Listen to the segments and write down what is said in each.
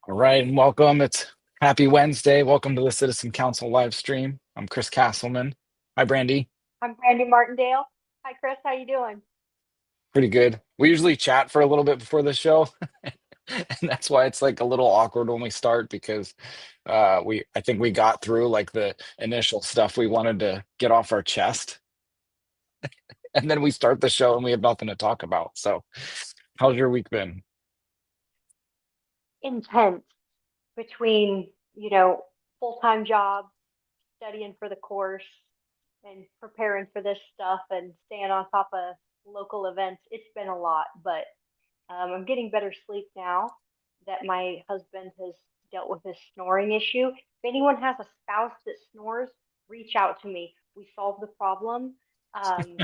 All right, and welcome. It's Happy Wednesday. Welcome to the Citizen Council live stream. I'm Chris Castleman. Hi, Brandy. I'm Brandy Martindale. Hi, Chris. How you doing? Pretty good. We usually chat for a little bit before the show, and that's why it's like a little awkward when we start because I think we got through like the initial stuff we wanted to get off our chest, and then we start the show and we have nothing to talk about. So, how's your week been? Intense between, full-time job, studying for the course, and preparing for this stuff and staying on top of local events. It's been a lot, but I'm getting better sleep now that my husband has dealt with his snoring issue. If anyone has a spouse that snores, reach out to me. We solve the problem. Um,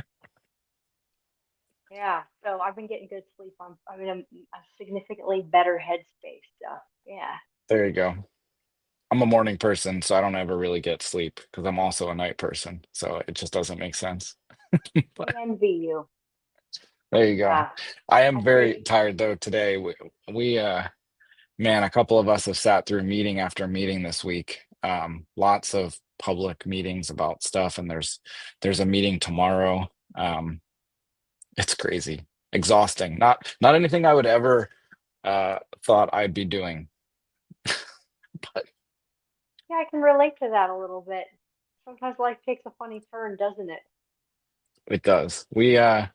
Yeah, so I've been getting good sleep. I'm in a significantly better headspace. So yeah, There you go. I'm a morning person, so I don't ever really get sleep because I'm also a night person. So it just doesn't make sense. I But envy you. there you go. Yeah, I am I very think tired though today. We man, a couple of us have sat through meeting after meeting this week. Lots of public meetings about stuff, and there's a meeting tomorrow. It's crazy, exhausting. Not anything I would ever thought I'd be doing, but yeah, I can relate to that a little bit. Sometimes life takes a funny turn, doesn't it? it does. We have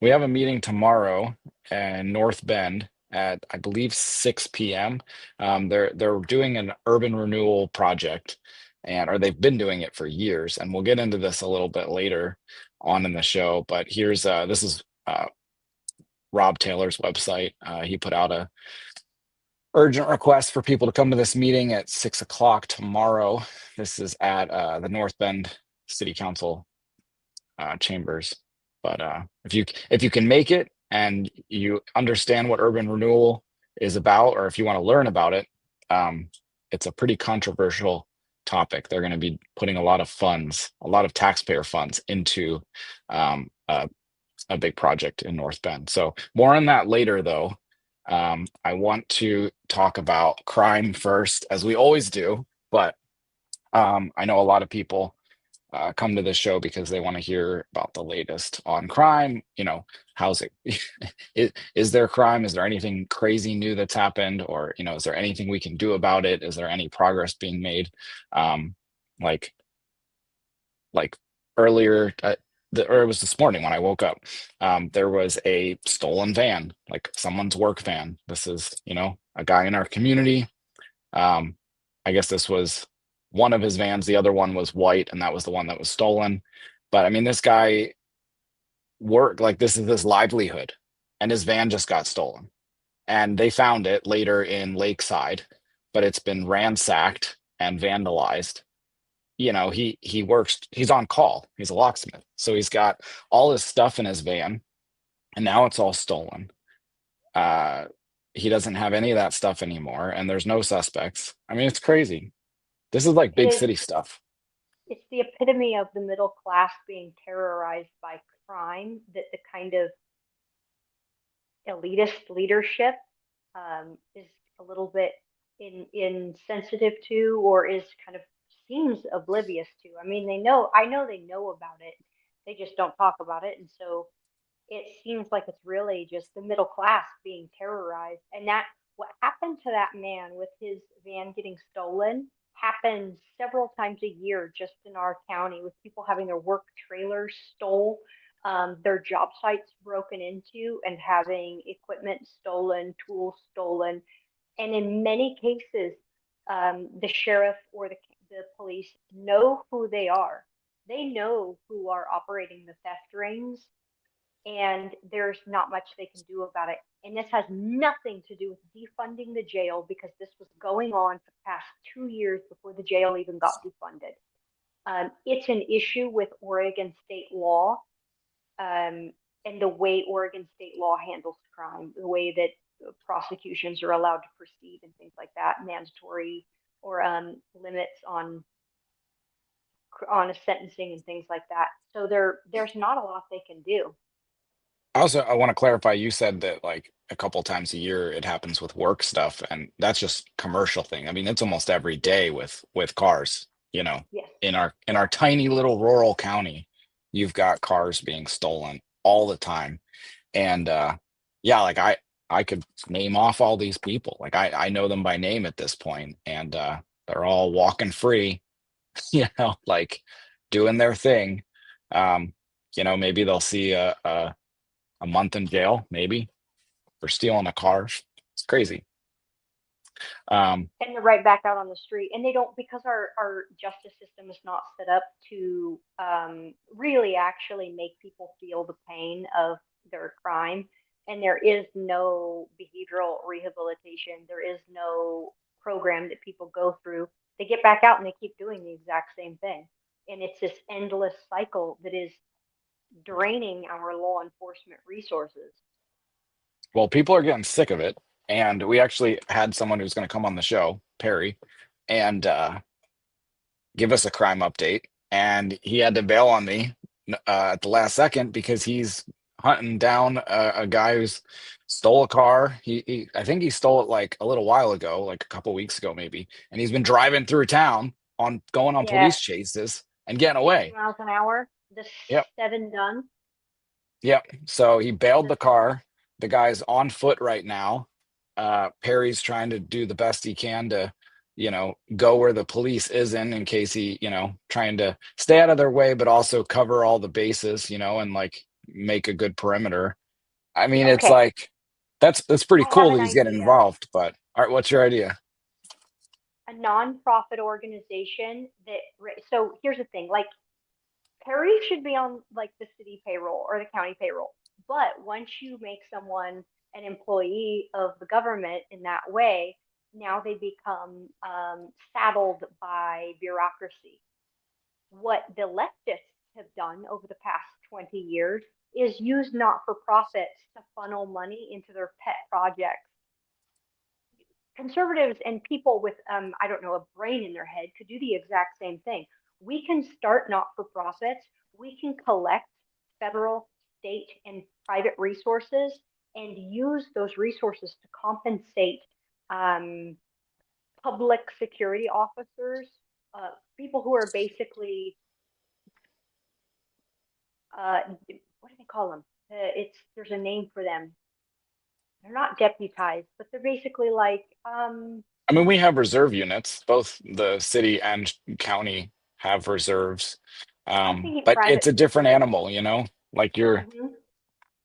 a meeting tomorrow in North Bend at I believe 6 p.m. They're doing an urban renewal project, and or they've been doing it for years. And we'll get into this a little bit later on in the show. But here's this is Rob Taylor's website. He put out a urgent request for people to come to this meeting at 6 o'clock tomorrow. This is at the North Bend City Council chambers. But if you can make it and you understand what urban renewal is about, or if you want to learn about it, um, it's a pretty controversial topic. They're going to be putting a lot of funds, a lot of taxpayer funds into um, a big project in North Bend. So more on that later, though. I want to talk about crime first, as we always do, but I know a lot of people come to this show because they want to hear about the latest on crime. How's it? Is there crime? Is there anything crazy new that's happened? Or, is there anything we can do about it? Is there any progress being made? Um, like, like earlier, or it was this morning when I woke up, there was a stolen van, like someone's work van. This is, a guy in our community. Um, I guess this was one of his vans. The other one was white, and that was the one that was stolen. But I mean, this guy worked like this is his livelihood, and his van just got stolen. And they found it later in Lakeside, but it's been ransacked and vandalized. He works, he's on call, he's a locksmith. So he's got all his stuff in his van, and now it's all stolen. Uh, he doesn't have any of that stuff anymore, and there's no suspects. I mean, it's crazy. This is like It big is. city stuff. It's the epitome of the middle class being terrorized by crime. That the kind of elitist leadership is a little bit insensitive to, or is kind of seems oblivious to. I mean, I know they know about it, they just don't talk about it, and so it seems like it's really just the middle class being terrorized. And that what happened to that man with his van getting stolen happens several times a year just in our county, with people having their work trailers stole, their job sites broken into, and having equipment stolen, tools stolen. And in many cases, the sheriff or the police know who they are. They know who are operating the theft rings, and there's not much they can do about it. And this has nothing to do with defunding the jail, because this was going on for the past 2 years before the jail even got defunded. It's an issue with Oregon state law, um, and the way Oregon state law handles crime, the way that prosecutions are allowed to proceed and things like that, mandatory or limits on a sentencing and things like that. So there's not a lot they can do. Also, I want to clarify, you said that like a couple times a year it happens with work stuff, and that's just commercial thing. I mean, it's almost every Yes, day with cars, yes, in our yeah. tiny little rural county, you've got cars being stolen all the time. And yeah, like I could name off all these people. Like I know them by name at this point, and they're all walking free, like doing their thing. Um, maybe they'll see a month in jail, maybe for stealing a car. It's crazy. Um, And they're right back out on the street. And they don't, because our justice system is not set up to really actually make people feel the pain of their crime. And there is no behavioral rehabilitation. There is no program that people go through. They get back out and they keep doing the exact same thing. And it's this endless cycle that is draining our law enforcement resources. well, people are getting sick of it, and we actually had someone who's going to come on the show, Perry, and give us a crime update, and he had to bail on me at the last second because he's hunting down a guy who's stole a car. I think he stole it like a little while ago, like a couple weeks ago maybe, and he's been driving through town on going on Yeah, police chases and getting 60 away. miles an hour, the Yep. seven done. Yep. So he bailed The the car. The guy's on foot right now. Perry's trying to do the best he can to, go where the police isn't in case he, trying to stay out of their way, but also cover all the bases, and like make a good perimeter. I mean, it's Okay, like that's pretty I have cool that an he's getting idea. involved. But all right, what's your idea? A nonprofit organization that, so here's the thing, like Perry should be on like the city payroll or the county payroll. But once you make someone an employee of the government in that way, now they become saddled by bureaucracy. What the leftists have done over the past 20 years is use not for profits to funnel money into their pet projects. Conservatives and people with I don't know, a brain in their head could do the exact same thing. We can start not for profits. We can collect federal, state, and private resources and use those resources to compensate um, public security officers, people who are basically what do they call them? It's There's a name for them. They're not deputized, but they're basically like I mean, we have reserve units. Both the city and county have reserves. I'm thinking But it's private a different security. animal, like you're Mm-hmm.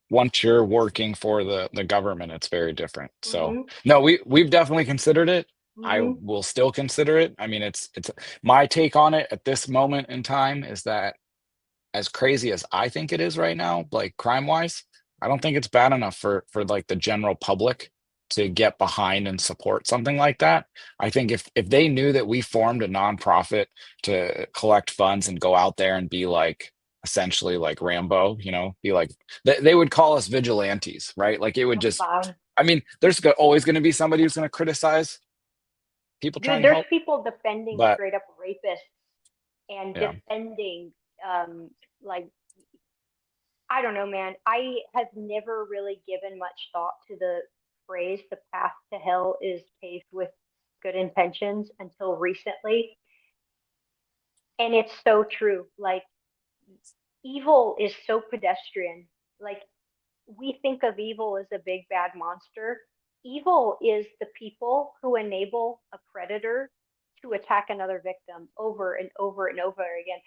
once you're working for the government, it's very different. So Mm-hmm. no, we've definitely considered it. I Mm-hmm. will still consider it. I mean, it's my take on it at this moment in time is that as crazy as I think it is right now, like crime wise, I don't think it's bad enough for like the general public to get behind and support something like that. I think if they knew that we formed a nonprofit to collect funds and go out there and be like essentially like Rambo, be like they would call us vigilantes, right? Like it would That's just fine. I mean, there's always going to be somebody who's going to criticize people trying Dude, to there's help, people defending but straight up rapists and yeah. defending like I don't know, man. I have never really given much thought to the phrase the path to hell is paved with good intentions until recently. And it's so true. Like evil is so pedestrian. Like we think of evil as a big bad monster. Evil is the people who enable a predator to attack another victim over and over and over again.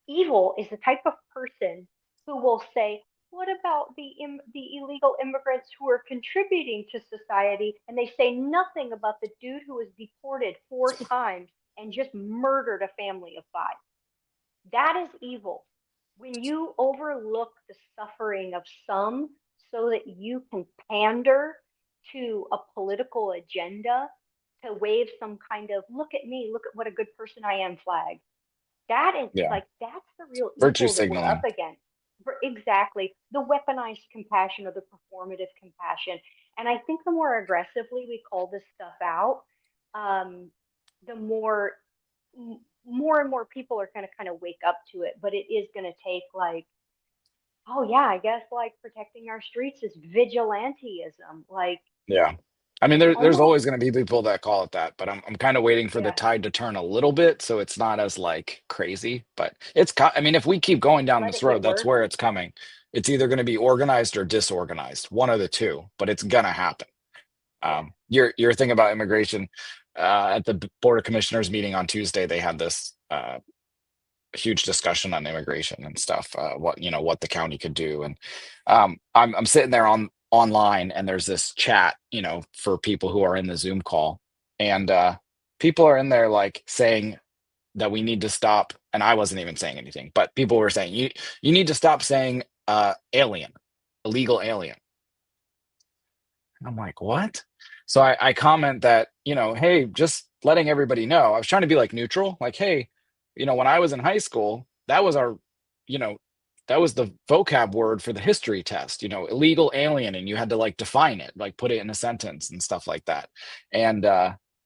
Evil is the type of person who will say, "What about the illegal immigrants who are contributing to society?" And they say nothing about the dude who was deported 4 times and just murdered a family of 5. That is evil. When you overlook the suffering of some so that you can pander to a political agenda to wave some kind of "look at me, look at what a good person I am" flag. That is Yeah. like that's the real Virtue evil that we're up signaling. against. Exactly. The weaponized compassion or the performative compassion. And I think the more aggressively we call this stuff out, um, the more and more people are going to kind of wake up to it. But it is going to take like Oh yeah, I guess like protecting our streets is vigilanteism. Like Yeah. I mean, it's there's almost, always going to be people that call it that, but I'm kind of waiting for the yeah, tide to turn a little bit so it's not as like crazy. But I mean, if we keep going down let this it get road, that's worse. where it's coming. It's either going to be organized or disorganized, one of the two, but it's gonna happen. Yeah. Your thing about immigration, at the Board of Commissioners meeting on Tuesday, they had this huge discussion on immigration and stuff, what what the county could do. And I'm sitting there online, and there's this chat, for people who are in the Zoom call, and people are in there like saying that we need to stop. And I wasn't even saying anything, but people were saying you need to stop saying alien, illegal alien. I'm like, what? So I comment that, hey, just letting everybody know. I was trying to be like neutral, like, hey, when I was in high school, that was you know, that was the vocab word for the history test, illegal alien, and you had to like define it, like put it in a sentence and stuff like that. And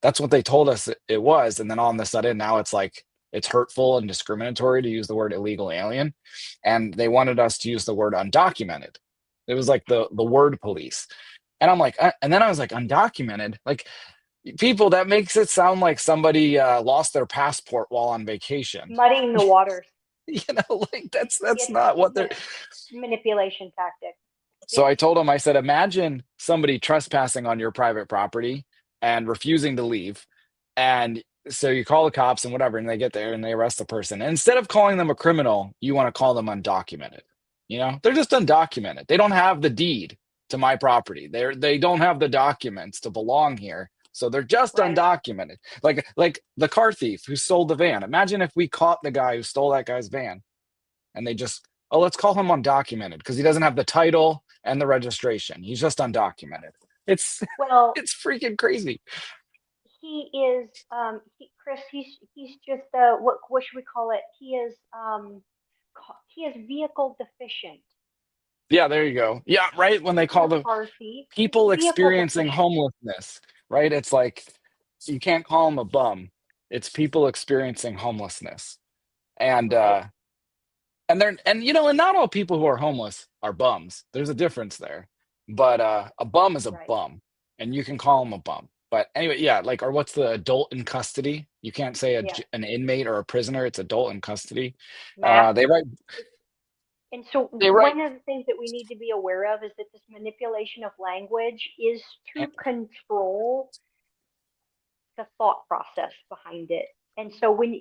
that's what they told us it was. And then all of a sudden now it's like it's hurtful and discriminatory to use the word illegal alien. And they wanted us to use the word undocumented. It was like the word police. And I'm like, and then I was like, undocumented, like people, that makes it sound like somebody lost their passport while on vacation. Muddying the waters. Like It, that's not what it's they're. a manipulation tactic. So It's I told him, I said, imagine somebody trespassing on your private property and refusing to leave. And so you call the cops and whatever, and they get there and they arrest the person. And instead of calling them a criminal, you want to call them undocumented. They're just undocumented. They don't have the deed to my property. They don't have the documents to belong here. So they're just right. undocumented. Like the car thief who stole the van. Imagine if we caught the guy who stole that guy's van, and they just, oh, let's call him undocumented because he doesn't have the title and the registration. He's just undocumented. It's Well, it's freaking crazy. he is Chris, he's just what should we call it? He is vehicle deficient. Yeah, there you go. Yeah, right. When they He's not call a the car thief. He's people vehicle experiencing deficient. homelessness, right? It's like you can't call them a bum. It's people experiencing homelessness. And Right. and not all people who are homeless are bums. There's a difference there. But a bum is a Right. bum, and you can call him a bum. But anyway, yeah, like, or what's the adult in custody? You can't say Yeah. an inmate or a prisoner. It's adult in custody. Mass. They write And so they write one of the things that we need to be aware of is that this manipulation of language is to control the thought process behind it. And so and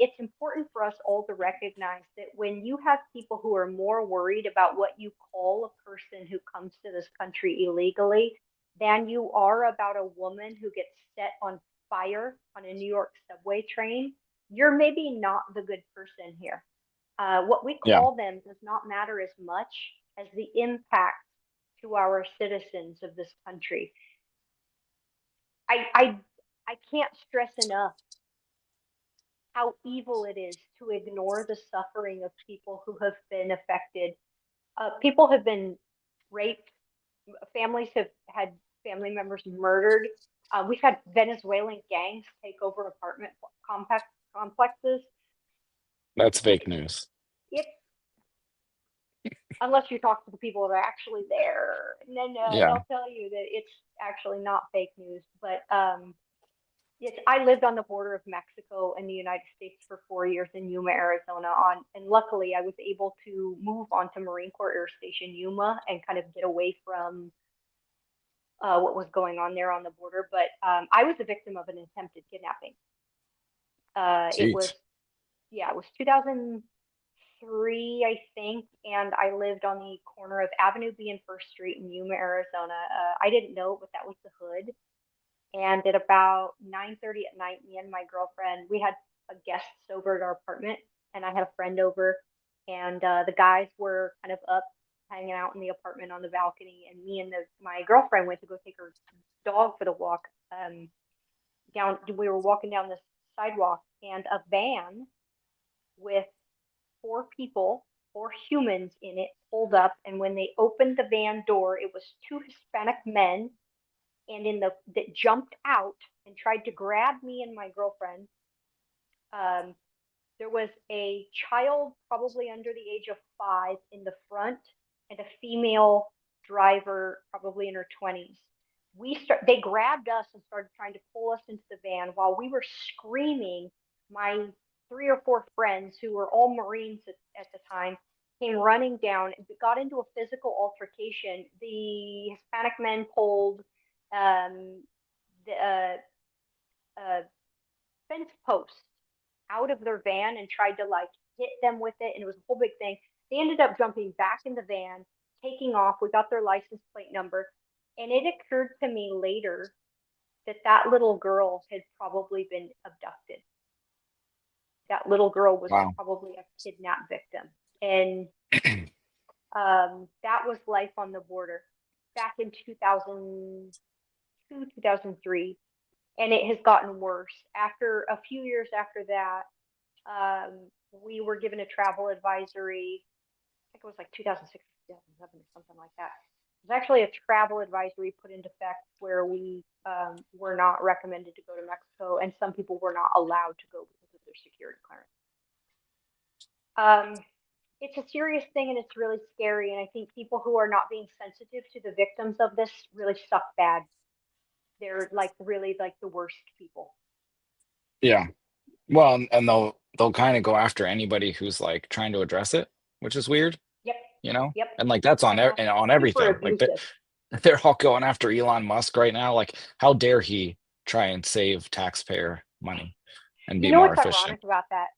it's important for us all to recognize that when you have people who are more worried about what you call a person who comes to this country illegally than you are about a woman who gets set on fire on a New York subway train, you're maybe not the good person here. What we yeah, call them does not matter as much as the impact to our citizens of this country. I I I can't stress enough how evil it is to ignore the suffering of people who have been affected. People have been raped. Families have had family members murdered. We've had Venezuelan gangs take over apartment complexes. that's fake It, news. it unless you talk to the people that are actually there, and then Yeah. they'll tell you that it's actually not fake news. But yes, I lived on the border of Mexico and the United States for 4 years in Yuma, Arizona. And luckily, I was able to move onto Marine Corps Air Station Yuma and kind of get away from what was going on there on the border. But I was a victim of an attempted kidnapping. It was Jeez. yeah, it was 2003, I think, and I lived on the corner of Avenue B and First Street in Yuma, Arizona. I didn't know, but that was the hood. And at about 9:30 at night, me and my girlfriend, we had a guest over at our apartment, and I had a friend over, and the guys were kind of up hanging out in the apartment on the balcony, and me and my girlfriend went to go take her dog for the walk. Down, we were walking down the sidewalk, and a van with four people, four humans in it, pulled up, and when they opened the van door, it was two Hispanic men and in the that jumped out and tried to grab me and my girlfriend. Um, there was a child probably under the age of 5 in the front and a female driver, probably in her 20s. They grabbed us and started trying to pull us into the van while we were screaming. My 3 or 4 friends, who were all Marines at the time, came running down and got into a physical altercation. The Hispanic men pulled the fence post out of their van and tried to like hit them with it, and it was a whole big thing. They ended up jumping back in the van, taking off. We got their license plate number, and it occurred to me later that that little girl had probably been abducted. That little girl was Wow. probably a kidnapped victim, and that was life on the border back in 2002, 2003. And it has gotten worse. After a few years after that, we were given a travel advisory. I think it was like 2006, 2007, or something like that. It was actually a travel advisory put into effect where we were not recommended to go to Mexico, and some people were not allowed to go because of their security clearance. It's a serious thing, and it's really scary. And I think people who are not being sensitive to the victims of this really suck bad. They're like really like the worst people. Yeah. Well, and they'll kind of go after anybody who's like trying to address it, which is weird. Yep. Yep. And like that's on And on super everything. Like abusive. they're all going after Elon Musk right now. Like, how dare he try and save taxpayer money and be You know more what's efficient? ironic about that?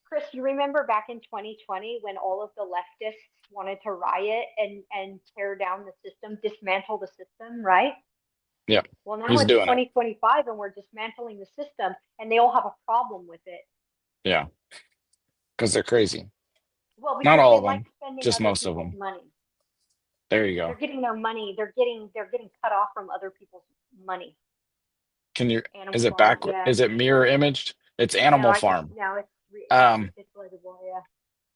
Chris, you remember back in 2020 when all of the leftists wanted to riot and tear down the system, dismantle the system, right? Yeah. Well, now Who's it's doing it? 2025 and we're dismantling the system, and they all have a problem with it. Yeah. Because they're crazy. Well, Not because all they of like them, spending just other most of people's them. money. There you They're go. getting their money. They're getting cut off from other people's money. Can you, Animal is it Farm, backward? yeah. Is it mirror imaged? It's Animal Farm. No, it's legible, yeah.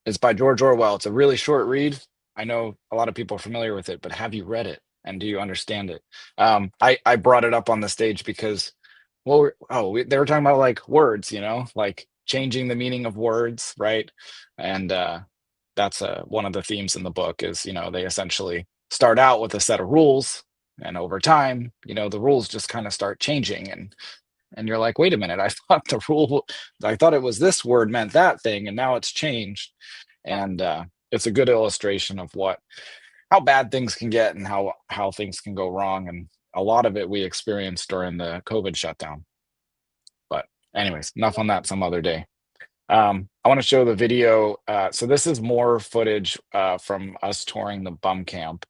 It's by George Orwell. It's a really short read. I know a lot of people are familiar with it, but have you read it and do you understand it? I brought it up on the stage because, well, they were talking about like words, like changing the meaning of words, right? And that's one of the themes in the book is, they essentially start out with a set of rules, and over time, the rules just kind of start changing, and you're like, wait a minute, I thought it was this word meant that thing, and now it's changed. And it's a good illustration of how bad things can get and how things can go wrong. And a lot of it we experienced during the COVID shutdown. But anyways, enough on that, some other day. I want to show the video. So this is more footage from us touring the bum camp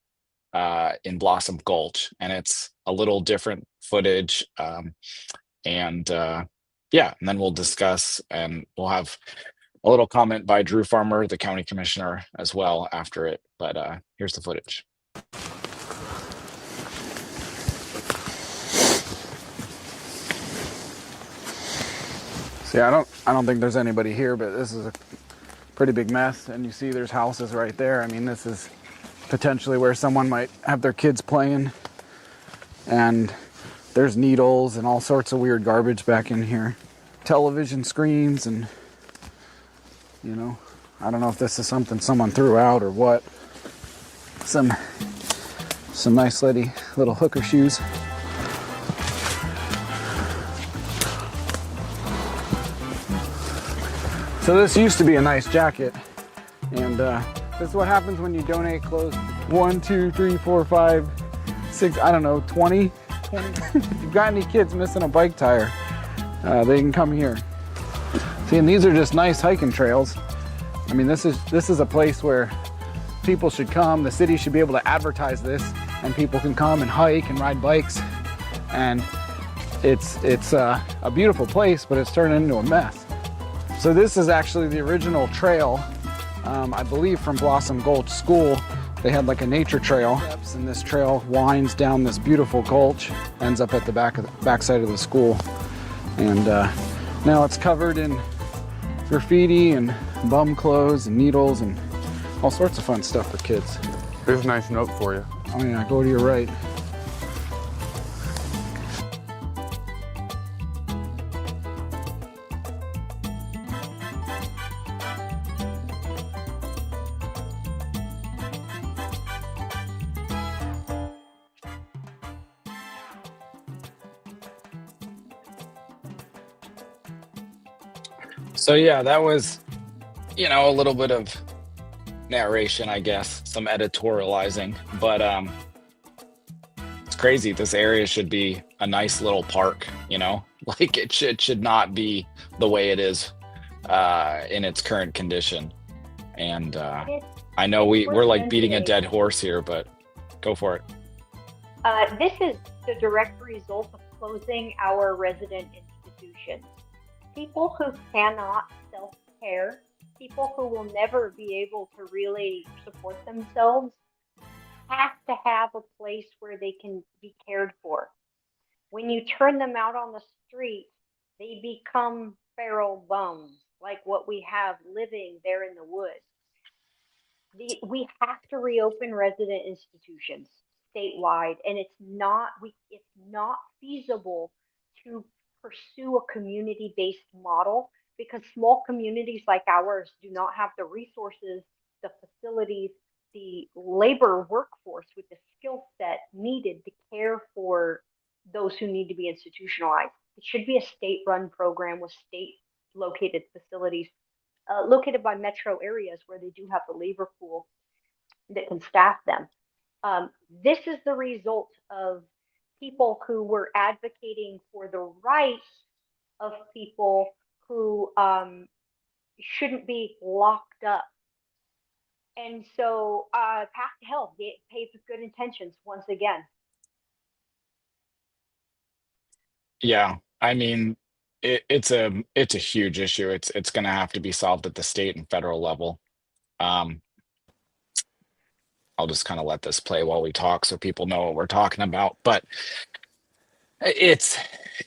in Blossom Gulch, and it's a little different footage. And then we'll discuss, and we'll have a little comment by Drew Farmer, the county commissioner, as well after it. But here's the footage. See, I don't think there's anybody here, but this is a pretty big mess, and you see there's houses right there. I mean, this is potentially where someone might have their kids playing, and there's needles and all sorts of weird garbage back in here. Television screens, and I don't know if this is something someone threw out or what. Some nice little hooker shoes. So this used to be a nice jacket, and this is what happens when you donate clothes. 1, 2, 3, 4, 5, 6, I don't know, 20. If you've got any kids missing a bike tire, they can come here. See, and these are just nice hiking trails. I mean, this is a place where people should come. The city should be able to advertise this, and people can come and hike and ride bikes. And it's a beautiful place, but it's turned into a mess. So this is actually the original trail, I believe from Blossom Gulch School. They had like a nature trail, and this trail winds down this beautiful gulch, ends up at the backside of the school. And now it's covered in graffiti and bum clothes and needles and all sorts of fun stuff for kids. Here's a nice note for you. Oh yeah, go to your right. So yeah, that was, a little bit of narration, I guess, some editorializing, but it's crazy. This area should be a nice little park, like it should not be the way it is in its current condition. And And I know it's we're worth like beating a mentioning. dead horse here, but go for it. This is the direct result of closing our resident institutions. People who cannot self care, people who will never be able to really support themselves, have to have a place where they can be cared for. When you turn them out on the street, they become feral bums, like what we have living there in the woods. We have to reopen resident institutions statewide, and it's not feasible to pursue a community-based model because small communities like ours do not have the resources, the facilities, the labor workforce with the skill set needed to care for those who need to be institutionalized. It should be a state-run program with state located facilities located by metro areas where they do have the labor pool that can staff them. This is the result of people who were advocating for the rights of people who shouldn't be locked up. And so, path to hell, paved with good intentions once again. Yeah, I mean, it's a huge issue. It's going to have to be solved at the state and federal level. Um, I'll just kind of let this play while we talk so people know what we're talking about. But it's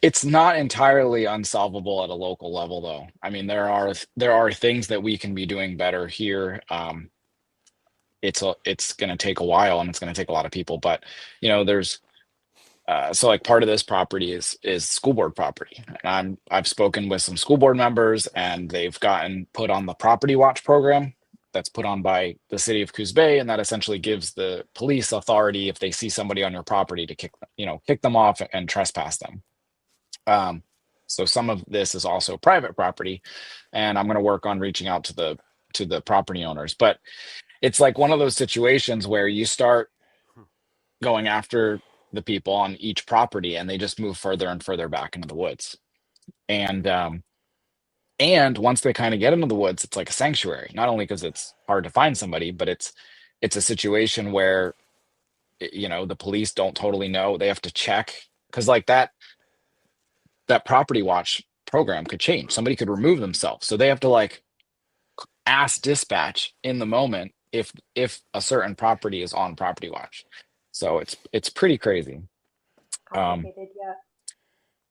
it's not entirely unsolvable at a local level, though. I mean, there are things that we can be doing better here. It's going to take a while and it's going to take a lot of people, but there's so like part of this property is school board property, and I've spoken with some school board members, and they've gotten put on the property watch program that's put on by the city of Coos Bay, and that essentially gives the police authority if they see somebody on your property to kick them off and trespass them. So some of this is also private property, and I'm going to work on reaching out to the property owners, but it's like one of those situations where you start going after the people on each property and they just move further and further back into the woods. And once they kind of get into the woods, it's like a sanctuary, not only because it's hard to find somebody, but it's a situation where the police don't totally know. They have to check because like that property watch program could change. Somebody could remove themselves. So they have to like ask dispatch in the moment if a certain property is on property watch. So it's pretty crazy. Complicated, yeah.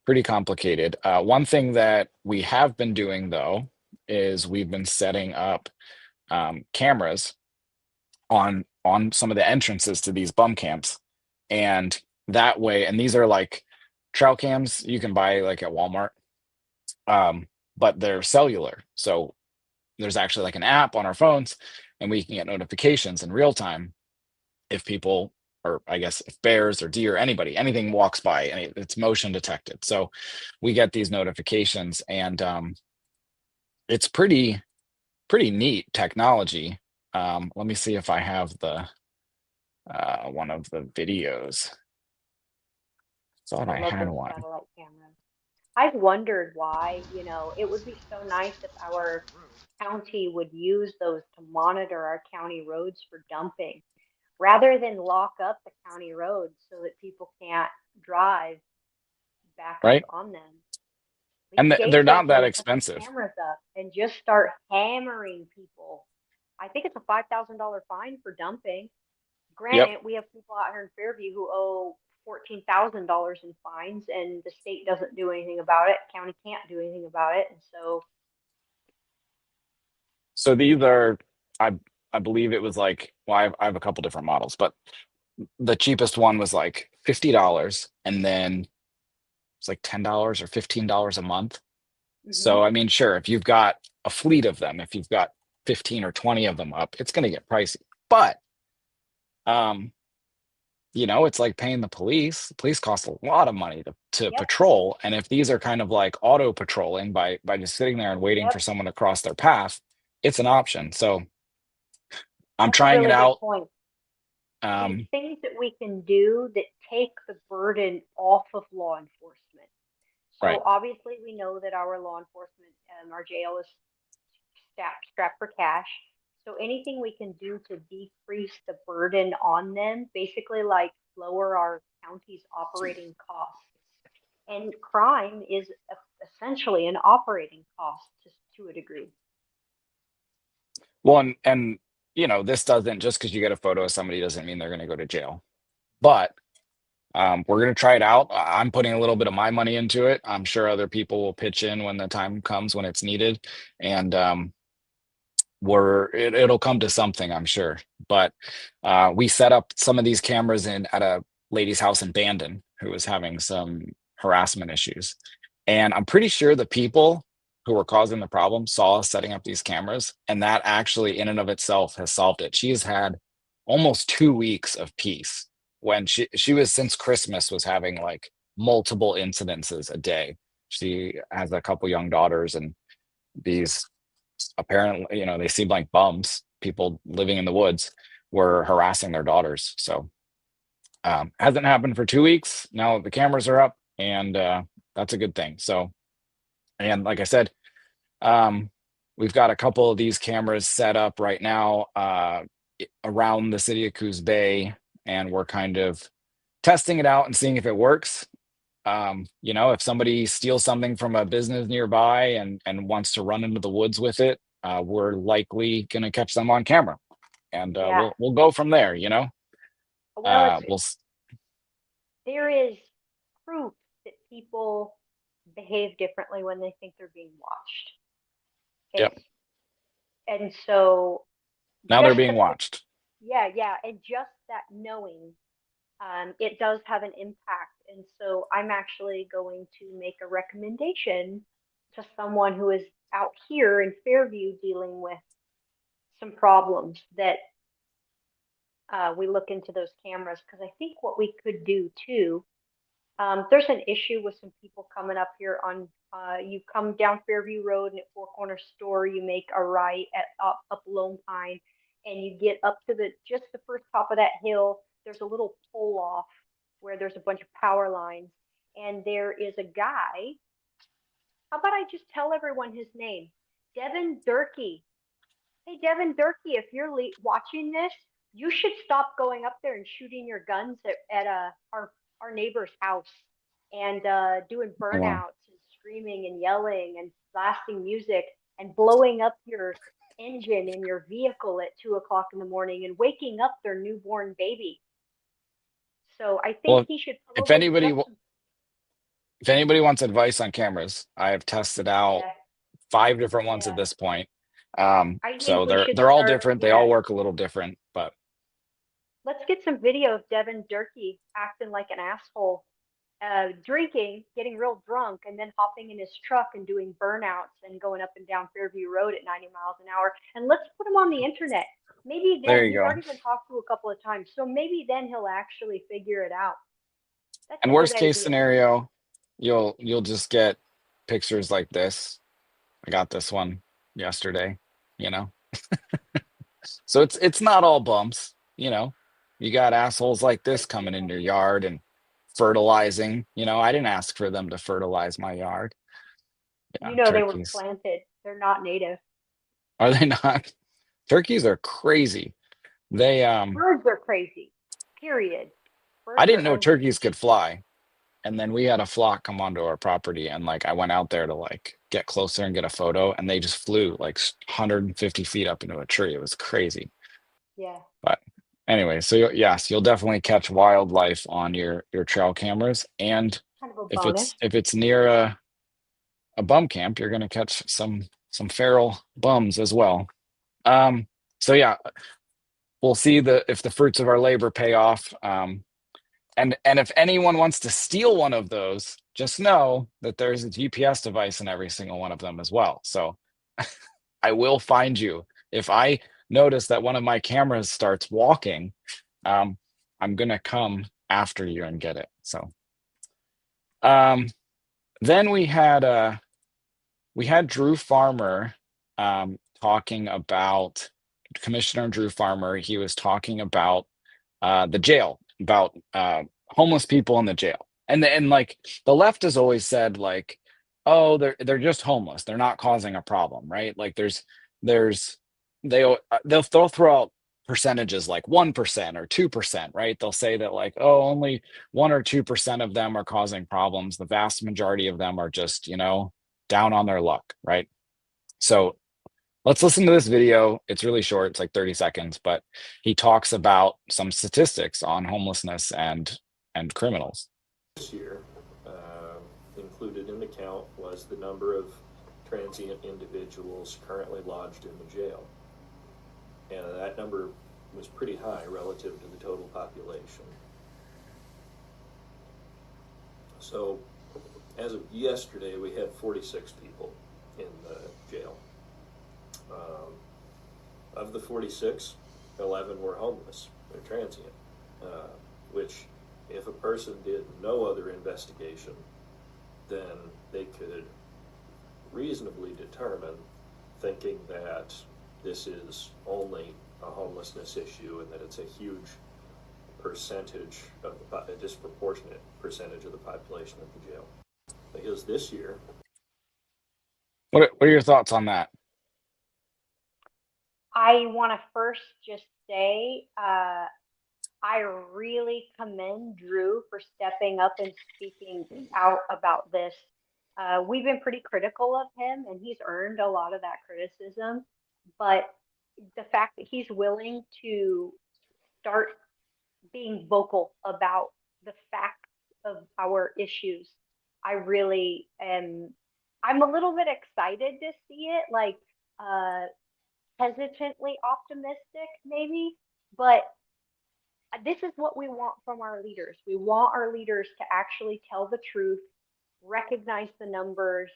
Pretty complicated. One thing that we have been doing though is we've been setting up cameras on some of the entrances to these bum camps, and that way, and these are like trail cams you can buy like at Walmart, but they're cellular. So there's actually like an app on our phones, and we can get notifications in real time if people, or I guess if bears or deer, anything walks by, and it's motion detected. So we get these notifications, and it's pretty neat technology. Let me see if I have the one of the videos. Thought I Love had those one. satellite cameras. I've wondered why, it would be so nice if our county would use those to monitor our county roads for dumping rather than lock up the county roads so that people can't drive back up Right? on them. And Leave they're gates not that open, put those expensive. cameras up, and just start hammering people. I think it's a $5,000 fine for dumping. Yep. Granted, we have people out here in Fairview who owe $14,000 in fines, and the state doesn't do anything about it. County can't do anything about it, and So these are, I believe it was like, well, I have a couple different models, but the cheapest one was like $50, and then it's like $10 or $15 a month. So I mean, sure, if you've got a fleet of them, if you've got 15 or 20 of them up, it's going to get pricey. But you know, it's like paying the police. The police cost a lot of money to Yep, patrol. And if these are kind of like auto patrolling by just sitting there and waiting for yep. someone to cross their path, it's an option. So I'm That's a trying it really good out. point. These Um, things that we can do that take the burden off of law enforcement. right. So obviously we know that our law enforcement, our jail is strapped for cash. So anything we can do to decrease the burden on them, basically like lower our county's operating costs. And crime is essentially an operating cost to a degree. Well, and you know, this doesn't, just because you get a photo of somebody doesn't mean they're going to go to jail. But we're going to try it out. I'm putting a little bit of my money into it. I'm sure other people will pitch in when the time comes when it's needed, and it'll come to something, I'm sure. But we set up some of these cameras in at a lady's house in Bandon who was having some harassment issues, and I'm pretty sure the people who were causing the problem saw us setting up these cameras, and that actually in and of itself has solved it. She has had almost 2 weeks of peace when she was, since Christmas, was having like multiple incidences a day. She has a couple young daughters, and these, apparently, you know, they seem like bums. People living in the woods were harassing their daughters. So hasn't happened for 2 weeks. Now the cameras are up, and that's a good thing. So, and like I said, we've got a couple of these cameras set up right now around the city of Coos Bay, and we're kind of testing it out and seeing if it works. You know, if somebody steals something from a business nearby and wants to run into the woods with it, we're likely going to catch them on camera, and Yeah. we'll go from there. You know, Well, we'll there is proof that people behave differently when they think they're being watched. yep. And so Now they're just being watched. yeah, and just that knowing, it does have an impact. And so I'm actually going to make a recommendation to someone who is out here in Fairview dealing with some problems that we look into those cameras, because I think what we could do too, there's an issue with some people coming up here on, you come down Fairview Road and at Four Corner Store, you make a right at up Lone Pine, and you get up to just the first top of that hill. There's a little pull off where there's a bunch of power lines, and there is a guy. How about I just tell everyone his name? Devin Durkee. Hey, Devin Durkee, if you're watching this, you should stop going up there and shooting your guns at our neighbor's house, and doing Oh, wow. burnouts and screaming and yelling and blasting music and blowing up your engine in your vehicle at 2 o'clock in the morning and waking up their newborn baby. So I think Well, he should if probably anybody get some. if anybody wants advice on cameras, I have tested out Yeah, 5 different ones at yeah. this point. I So think we should they're all start. different. They Yeah, all work a little different, but let's get some video of Devin Durkee acting like an asshole, drinking, getting real drunk, and then hopping in his truck and doing burnouts and going up and down Fairview Road at 90 miles an hour. And let's put him on the internet. Maybe there then you he's go. already been talked to a couple of times, so maybe then he'll actually figure it out. That's And a good worst case idea. scenario, you'll just get pictures like this. I got this one yesterday, you know. So it's not all bumps, you know. You got assholes like this Great coming in people. your yard and fertilizing. You know, I didn't ask for them to fertilize my yard. Yeah, You know they were turkeys. planted. They're not native. Are they not? Turkeys are crazy. They Birds are crazy. Period. I Birds didn't are know turkeys could unhinged. fly. And then we had a flock come onto our property, and like I went out there to like get closer and get a photo, and they just flew like 150 feet up into a tree. It was crazy. Yeah. But anyway, so yes, you'll definitely catch wildlife on your trail cameras, and Kind of a if bonus. it's near a bum camp, you're going to catch some feral bums as well. So yeah, we'll see if the fruits of our labor pay off. And if anyone wants to steal one of those, just know that there's a GPS device in every single one of them as well. So I will find you. If I notice that one of my cameras starts walking, I'm gonna come after you and get it. So then we had Drew Farmer talking about Commissioner Drew Farmer. He was talking about the jail, about homeless people in the jail. And like the left has always said, like, oh, they're just homeless. They're not causing a problem, right? Like there's they'll throw out percentages like 1% or 2%, right? They'll say that like, oh, only 1 or 2% of them are causing problems. The vast majority of them are just, down on their luck, right? So let's listen to this video. It's really short. It's like 30 seconds, but he talks about some statistics on homelessness and criminals. This year, included in the count was the number of transient individuals currently lodged in the jail. And that number was pretty high relative to the total population. So, as of yesterday, we had 46 people in the jail. Of the 46, 11 were homeless, they're transient, which if a person did no other investigation, then they could reasonably determine, thinking that this is only a homelessness issue and that it's a huge percentage of a disproportionate percentage of the population of the jail. Because this year, What are your thoughts on that? I want to first just say I really commend Drew for stepping up and speaking out about this. We've been pretty critical of him, and he's earned a lot of that criticism. But the fact that he's willing to start being vocal about the facts of our issues, I really am. I'm a little bit excited to see it, like hesitantly optimistic, maybe, but this is what we want from our leaders. We want our leaders to actually tell the truth, recognize the numbers,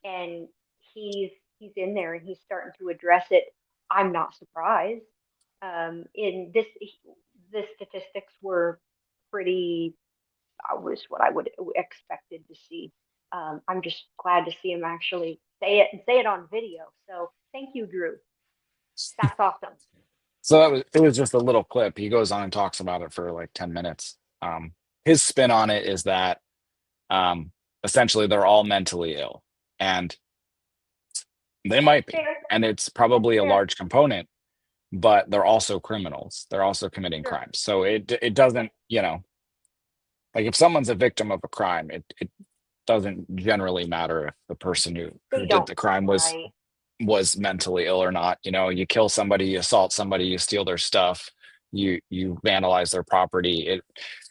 and he's in there and he's starting to address it. I'm not surprised. In this, the statistics were pretty. Was what I would expected to see. I'm just glad to see him actually say it and say it on video. So thank you, Drew. That's awesome. So it was just a little clip. He goes on and talks about it for like 10 minutes. His spin on it is that essentially they're all mentally ill, and they might be, Fair. and it's probably a Fair. large component, but they're also criminals. They're also committing Sure. crimes. So it doesn't, like if someone's a victim of a crime, it doesn't generally matter if the person who did the crime was mentally ill or not. You kill somebody, you assault somebody, you steal their stuff, you vandalize their property.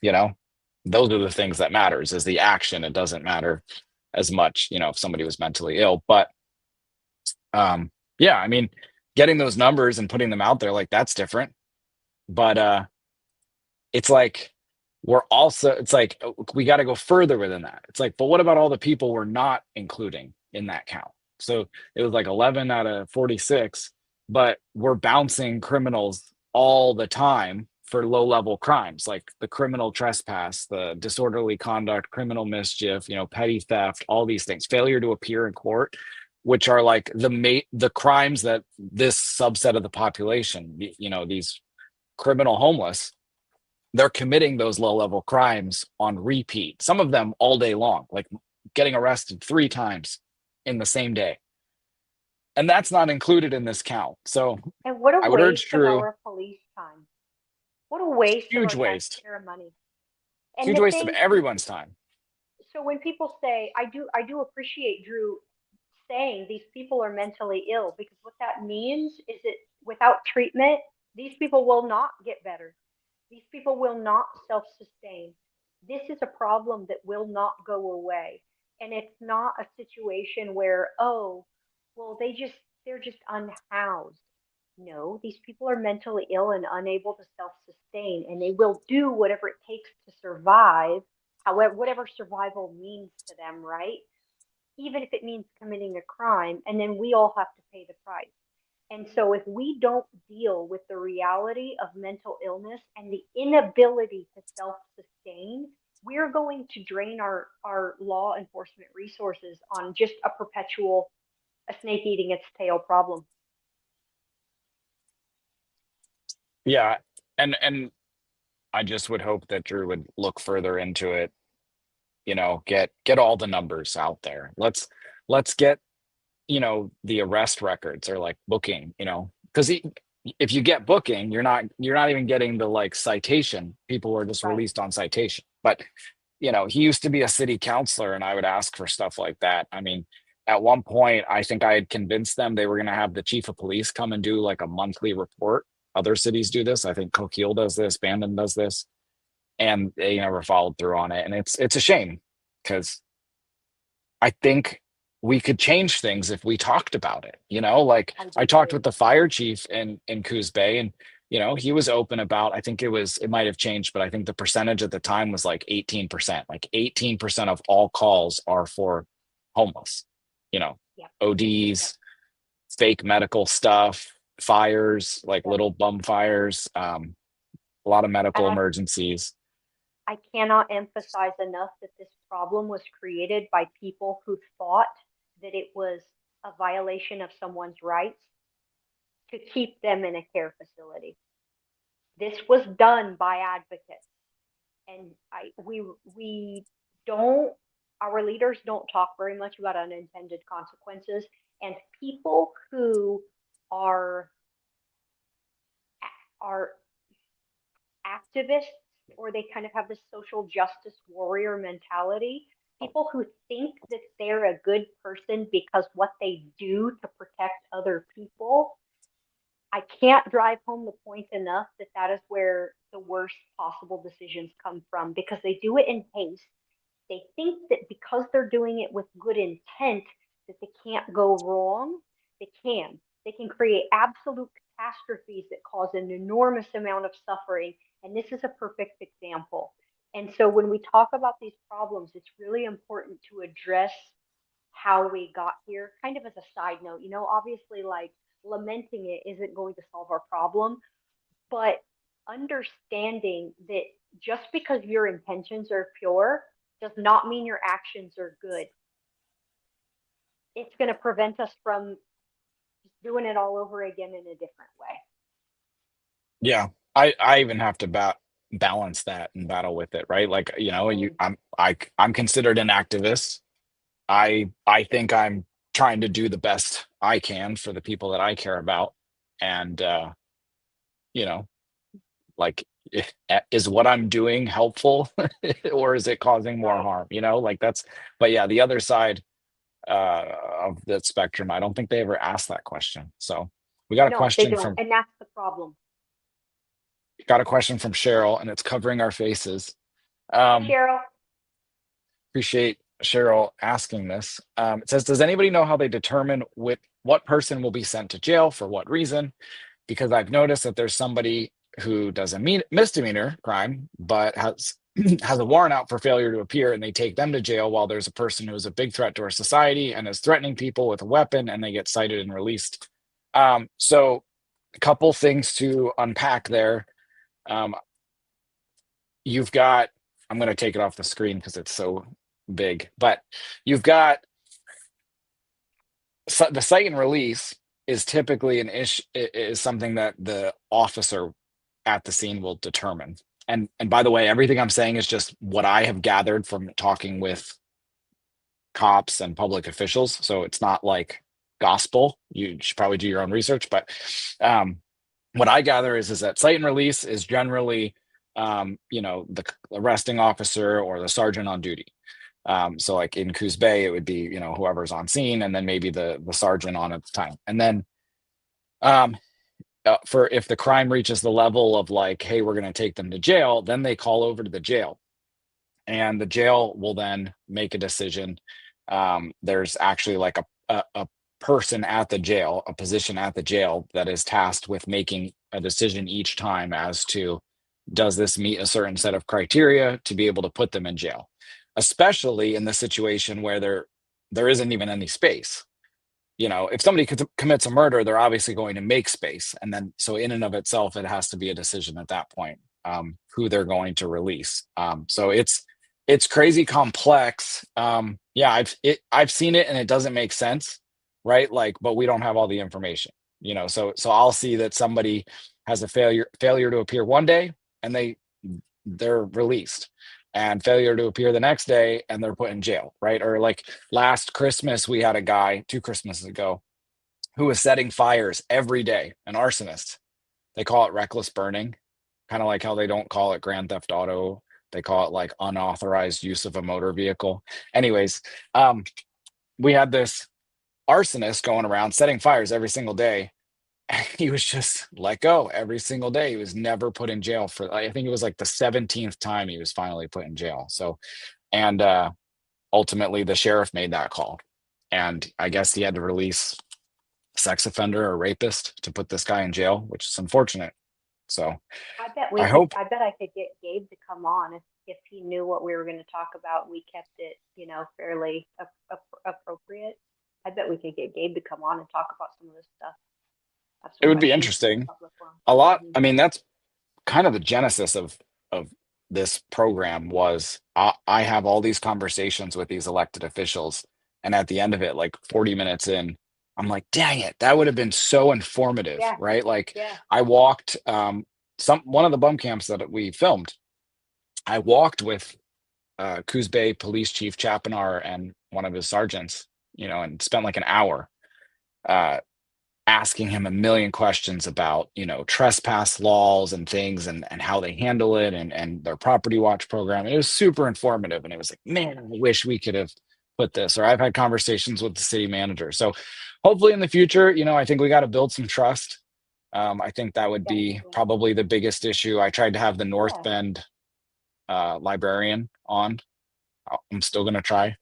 Those are the things that matters, is the action. It doesn't matter as much, if somebody was mentally ill. But yeah, I mean, getting those numbers and putting them out there, like, that's different. But it's like it's like we got to go further within that. It's like, but what about all the people we're not including in that count? So it was like 11 out of 46, but we're bouncing criminals all the time for low-level crimes, like the criminal trespass, the disorderly conduct, criminal mischief, petty theft, all these things, failure to appear in court, which are like the crimes that this subset of the population, these criminal homeless, they're committing those low-level crimes on repeat, some of them all day long, like getting arrested 3 times in the same day. And that's not included in this count. So and what a I would urge waste of Drew, our police time. What a waste huge of our waste, taxpayer money. And huge the waste of thing, everyone's time. so when people say, I do appreciate Drew saying these people are mentally ill, because what that means is that without treatment, these people will not get better. These people will not self-sustain. This is a problem that will not go away. And it's not a situation where, oh, well, they're just unhoused. No, these people are mentally ill and unable to self-sustain, and they will do whatever it takes to survive, however, whatever survival means to them, right? Even if it means committing a crime, and then we all have to pay the price. And so if we don't deal with the reality of mental illness and the inability to self-sustain, we're going to drain our law enforcement resources on just a perpetual, a snake eating its tail problem. Yeah, and I just would hope that Drew would look further into it, get all the numbers out there. Let's get, the arrest records or like booking, because if you get booking, you're not even getting the like citation. People are just Right. released on citation. But he used to be a city councilor, and I would ask for stuff like that. I mean, at one point, I think I had convinced them they were going to have the chief of police come and do like a monthly report. Other cities do this. I think Coquille does this, Bandon does this, and they never followed through on it. And it's a shame because I think we could change things if we talked about it. Like I talked with the fire chief in Coos Bay, and he was open about, I think it might have changed, but I think the percentage at the time was like 18%. Like 18% of all calls are for homeless, Yep. ODs, fake medical stuff, fires, like Yep. little bum fires, a lot of medical And emergencies. I cannot emphasize enough that this problem was created by people who thought that it was a violation of someone's rights to keep them in a care facility. This was done by advocates, and we don't, our leaders don't talk very much about unintended consequences, and people who are activists, or they kind of have this social justice warrior mentality. People who think that they're a good person because what they do to protect other people. I can't drive home the point enough that that is where the worst possible decisions come from, because they do it in haste. They think that because they're doing it with good intent that they can't go wrong. They can. They can create absolute catastrophes that cause an enormous amount of suffering. And this is a perfect example. And so when we talk about these problems, it's really important to address how we got here, kind of as a side note. Obviously, like, lamenting it isn't going to solve our problem, but understanding that just because your intentions are pure does not mean your actions are good. It's going to prevent us from doing it all over again in a different way. Yeah, I even have to balance that and battle with it, right? Like, I'm considered an activist. I think I'm trying to do the best I can for the people that I care about, and like, is what I'm doing helpful or is it causing more Right. harm? Like that's. But yeah, the other side of the spectrum, I don't think they ever asked that question. So we got a No, they question don't, from and that's the problem. Cheryl, and it's covering our faces. Hi, Cheryl. Appreciate Cheryl asking this. It says, does anybody know how they determine what person will be sent to jail for what reason? Because I've noticed that there's somebody who does a misdemeanor crime, but has a warrant out for failure to appear, and they take them to jail, while there's a person who is a big threat to our society and is threatening people with a weapon, and they get cited and released. So a couple things to unpack there. You've got, I'm going to take it off the screen because it's so big, but you've got the cite and release is typically is something that the officer at the scene will determine. And by the way, everything I'm saying is just what I have gathered from talking with cops and public officials. So it's not like gospel. You should probably do your own research. But what I gather is that cite and release is generally, the arresting officer or the sergeant on duty. So like in Coos Bay, it would be, whoever's on scene, and then maybe the sergeant on at the time. And then for if the crime reaches the level of like, hey, we're going to take them to jail, then they call over to the jail, and the jail will then make a decision. There's actually like a person at the jail, a position at the jail that is tasked with making a decision each time as to, does this meet a certain set of criteria to be able to put them in jail, especially in the situation where there isn't even any space. you know, if somebody commits a murder, they're obviously going to make space. And then, so in and of itself, it has to be a decision at that point, who they're going to release. So it's crazy complex. Yeah, I've seen it and it doesn't make sense, right? Like, but we don't have all the information, you know. So I'll see that somebody has a failure to appear one day and they're released, and failure to appear the next day and they're put in jail, right? Or like last Christmas, we had a guy 2 Christmases ago who was setting fires every day, an arsonist. They call it reckless burning, kind of like how they don't call it grand theft auto. They call it like unauthorized use of a motor vehicle. Anyways, we had this arsonist going around setting fires every single day. He was just let go every single day. He was never put in jail for, I think it was like the 17th time he was finally put in jail. So, and ultimately the sheriff made that call. And I guess he had to release sex offender or rapist to put this guy in jail, which is unfortunate. So I hope. I bet I could get Gabe to come on if he knew what we were going to talk about. We kept it, you know, fairly appropriate. I bet we could get Gabe to come on and talk about some of this stuff. It would be interesting. A lot. I mean, that's kind of the genesis of this program was I have all these conversations with these elected officials, and at the end of it, like 40 minutes in, I'm like, dang it, that would have been so informative, Yeah. right? Like Yeah. I walked one of the bum camps that we filmed. I walked with Coos Bay Police Chief Chapinar and one of his sergeants, you know, and spent like an hour asking him a million questions about, you know, trespass laws and things and how they handle it and their property watch program. And it was super informative. And it was like, man, I wish we could have put this. Or I've had conversations with the city manager. So hopefully in the future, you know, I think we got to build some trust. I think that would be probably the biggest issue. I tried to have the North Bend librarian on. I'm still going to try,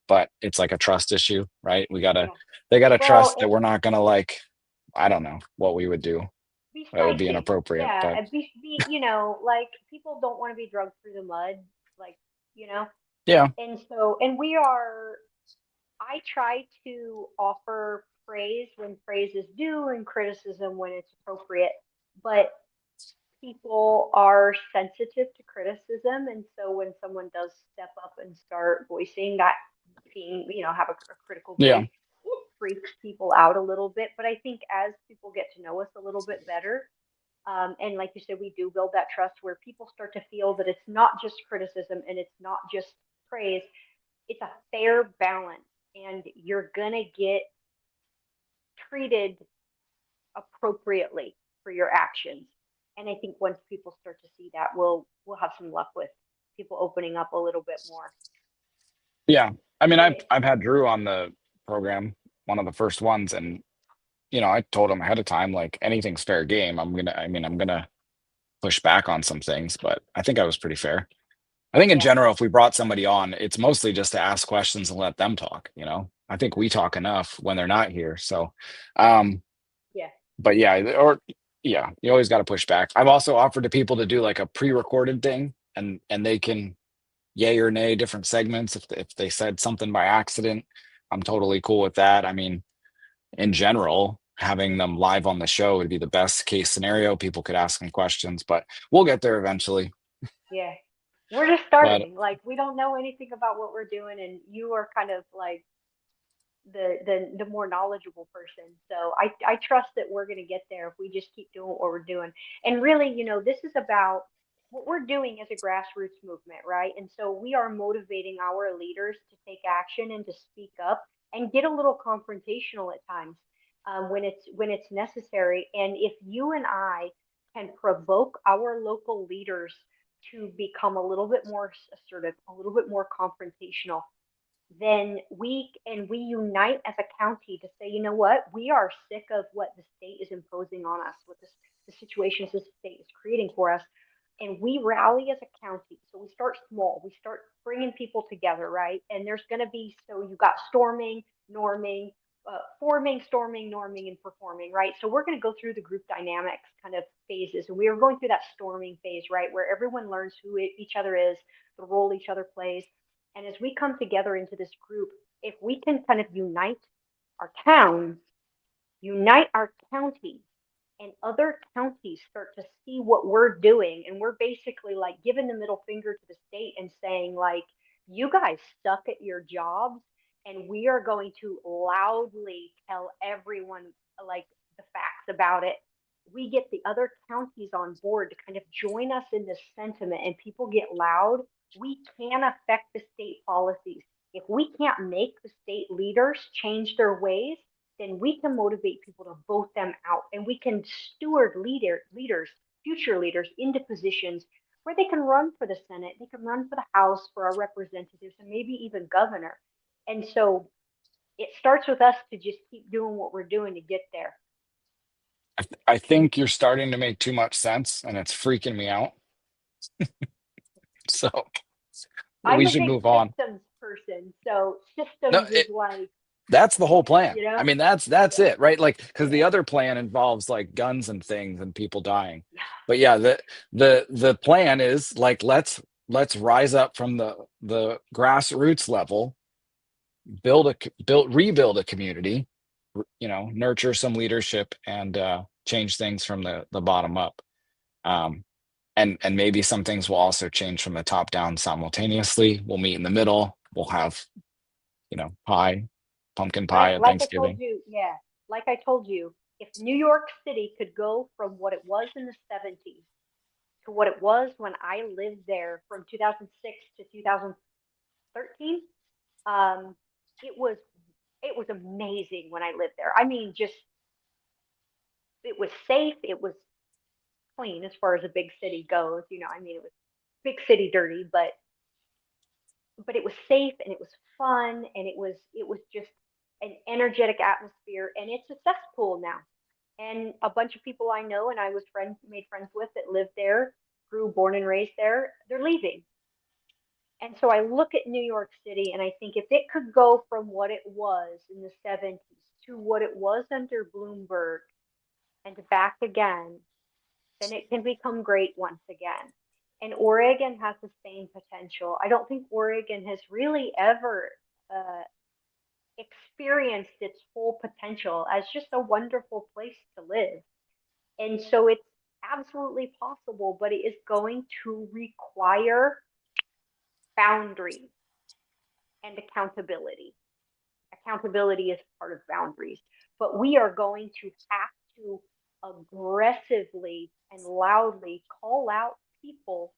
but it's like a trust issue, right? They got to trust that we're not going to like, I don't know what we would do. That would be inappropriate. Yeah, but and be, you know, like people don't want to be drugged through the mud, like, you know. Yeah. And so, I try to offer praise when praise is due and criticism when it's appropriate. But people are sensitive to criticism, and so when someone does step up and start voicing that, being, you know, have a critical voice, it freaks people out a little bit. But I think as people get to know us a little bit better, and like you said, we do build that trust where people start to feel that it's not just criticism and it's not just praise, it's a fair balance, and you're gonna get treated appropriately for your actions. And I think once people start to see that, we'll have some luck with people opening up a little bit more. Yeah. I mean, I've had Drew on the program, one of the first ones, and you know, I told him ahead of time, like anything's fair game. I'm gonna push back on some things, but I think I was pretty fair. I think in general, if we brought somebody on, it's mostly just to ask questions and let them talk, you know. I think we talk enough when they're not here. So but you always got to push back. I've also offered to people to do like a pre-recorded thing, and they can yay or nay different segments if they said something by accident. I'm totally cool with that. I mean, in general, having them live on the show would be the best case scenario. People could ask them questions, but we'll get there eventually. Yeah. We're just starting. Like, we don't know anything about what we're doing, and you are kind of like the more knowledgeable person. So I trust that we're going to get there if we just keep doing what we're doing. And really, you know, this is about what we're doing as a grassroots movement, right? And so we are motivating our leaders to take action and to speak up and get a little confrontational at times, when it's necessary. And if you and I can provoke our local leaders to become a little bit more assertive, a little bit more confrontational, then we unite as a county to say, you know what, we are sick of what the state is imposing on us, what the situations the state is creating for us, and we rally as a county. So we start small, we start bringing people together, right? And there's going to be, so you've got storming, norming, forming, storming, norming, and performing, right? So we're going to go through the group dynamics kind of phases, and we are going through that storming phase, right, where everyone learns who each other is, the role each other plays. And as we come together into this group, if we can kind of unite our towns, unite our counties, and other counties start to see what we're doing, and we're basically like giving the middle finger to the state and saying like, you guys suck at your jobs, and we are going to loudly tell everyone like the facts about it. We get the other counties on board to kind of join us in this sentiment, and people get loud. We can affect the state policies. If we can't make the state leaders change their ways, then we can motivate people to vote them out, and we can steward leaders, future leaders, into positions where they can run for the Senate, they can run for the House, for our representatives, and maybe even governor. And so it starts with us to just keep doing what we're doing to get there. I think you're starting to make too much sense, and it's freaking me out. So I'm we a should big move on. systems person, so No, systems is like, that's the whole plan. you know, I mean, that's yeah, it, right? Like, because the yeah, other plan involves like guns and things and people dying. yeah. But yeah, the plan is like, let's rise up from the grassroots level, rebuild a community, nurture some leadership, and change things from the bottom up. And maybe some things will also change from the top down simultaneously. We'll meet in the middle. We'll have, pumpkin pie at Like I told Thanksgiving. you, yeah, like I told you, if New York City could go from what it was in the 70s to what it was when I lived there from 2006 to 2013, um, it was it was amazing when I lived there. I mean, just it was safe, it was clean as far as a big city goes. I mean, it was big city dirty, but it was safe and it was fun and it was just an energetic atmosphere, and it's a cesspool now. And a bunch of people I know and I was made friends with that lived there, born and raised there, they're leaving. And so I look at New York City and I think if it could go from what it was in the 70s to what it was under Bloomberg and back again, then it can become great once again. And Oregon has the same potential. I don't think Oregon has really ever experienced its full potential as just a wonderful place to live. And so it's absolutely possible, but it is going to require boundaries and accountability. Accountability is part of boundaries, but we are going to have to aggressively and loudly call out people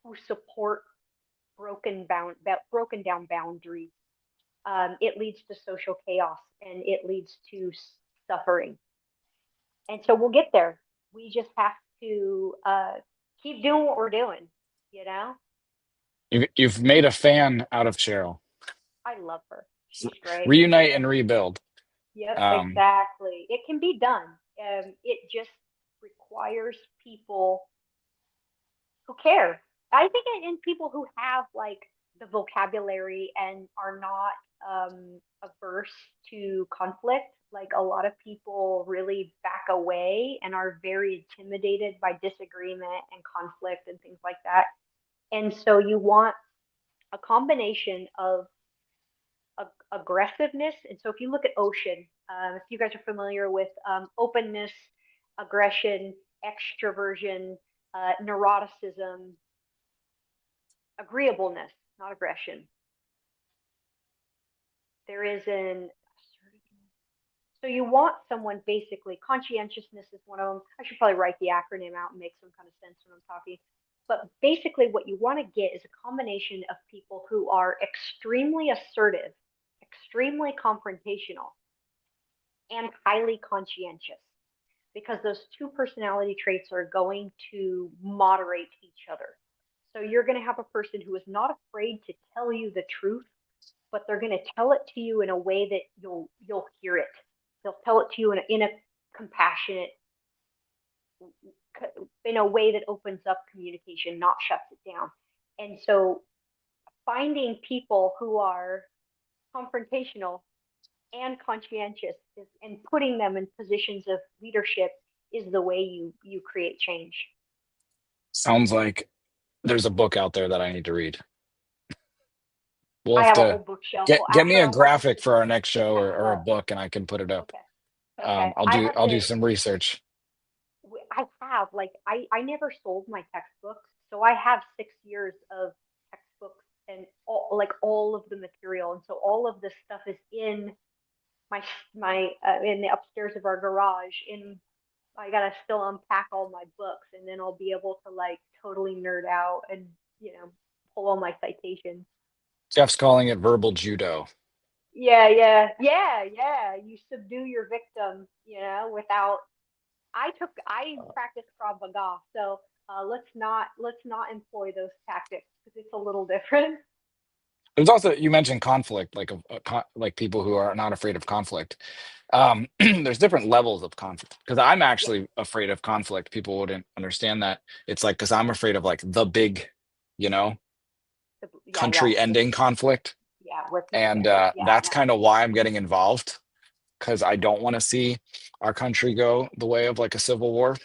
who support broken down boundaries. It leads to social chaos and it leads to suffering. And so we'll get there. We just have to keep doing what we're doing. You know, You've made a fan out of Cheryl. I love her. She's great. Reunite and rebuild. Yep, exactly. It can be done. It just requires people who care. I think, and people who have like the vocabulary and are not averse to conflict. Like a lot of people really back away and are very intimidated by disagreement and conflict and things like that. And so you want a combination of aggressiveness. And so if you look at ocean, if you guys are familiar with openness, aggression, extroversion, neuroticism, agreeableness, not aggression. There is an so you want someone basically, conscientiousness is one of them. I should probably write the acronym out and make some kind of sense when I'm talking. But basically what you want to get is a combination of people who are extremely assertive, extremely confrontational, and highly conscientious, because those two personality traits are going to moderate each other. So you're going to have a person who is not afraid to tell you the truth, but they're going to tell it to you in a way that you'll hear it. They'll tell it to you in a compassionate, in a way that opens up communication, not shuts it down. And so finding people who are confrontational and conscientious and putting them in positions of leadership is the way you create change. Sounds like there's a book out there that I need to read. we'll I have have a to whole bookshelf full. get me Actually, a I want to graphic for our next show, have or a a, book, and I can put it up. okay. Okay. I'll do some research. I have, like, I never sold my textbooks. So I have 6 years of textbooks and all of the material. And so all of this stuff is in in the upstairs of our garage. I gotta still unpack all my books, and then I'll be able to like totally nerd out and, pull all my citations. Jeff's calling it verbal judo. Yeah, yeah, yeah, yeah. You subdue your victim, without. I practice Krav Maga, so let's not employ those tactics because it's a little different. There's also, you mentioned conflict, like like people who are not afraid of conflict. There's different levels of conflict, because I'm Yeah, actually afraid of conflict. People wouldn't understand that. It's like, because I'm afraid of like the big, you know, yeah, yeah, country ending conflict. yeah. With And yeah, that's no, kind of why I'm getting involved, because I don't want to see our country go the way of like a civil war.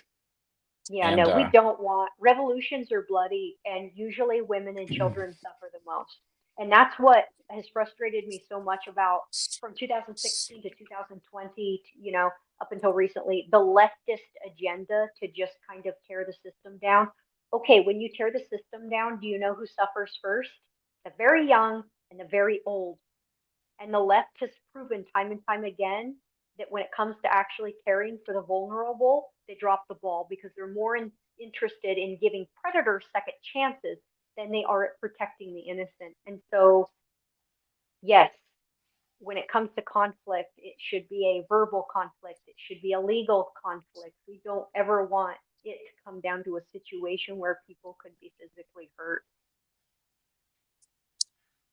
yeah, And no. We don't want revolutions are bloody, and usually women and children suffer the most. And that's what has frustrated me so much about from 2016 to 2020, up until recently, the leftist agenda to just kind of tear the system down. Okay, when you tear the system down, do you know who suffers first? The very young and the very old. And the left has proven time and time again that when it comes to actually caring for the vulnerable, they drop the ball because they're more interested in giving predators second chances than they are at protecting the innocent. And so, yes, when it comes to conflict, it should be a verbal conflict, it should be a legal conflict. We don't ever want it to come down to a situation where people could be physically hurt.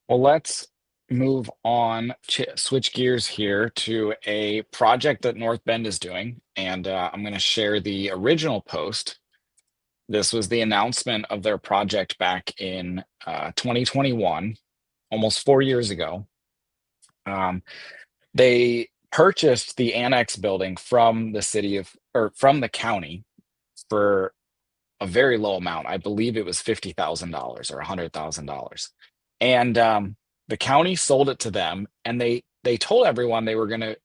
well, let's move on, switch gears here to a project that North Bend is doing. And I'm going to share the original post. This was the announcement of their project back in 2021, almost 4 years ago. They purchased the annex building from the from the county for a very low amount. I believe it was $50,000 or $100,000. And the county sold it to them, and they told everyone they were going to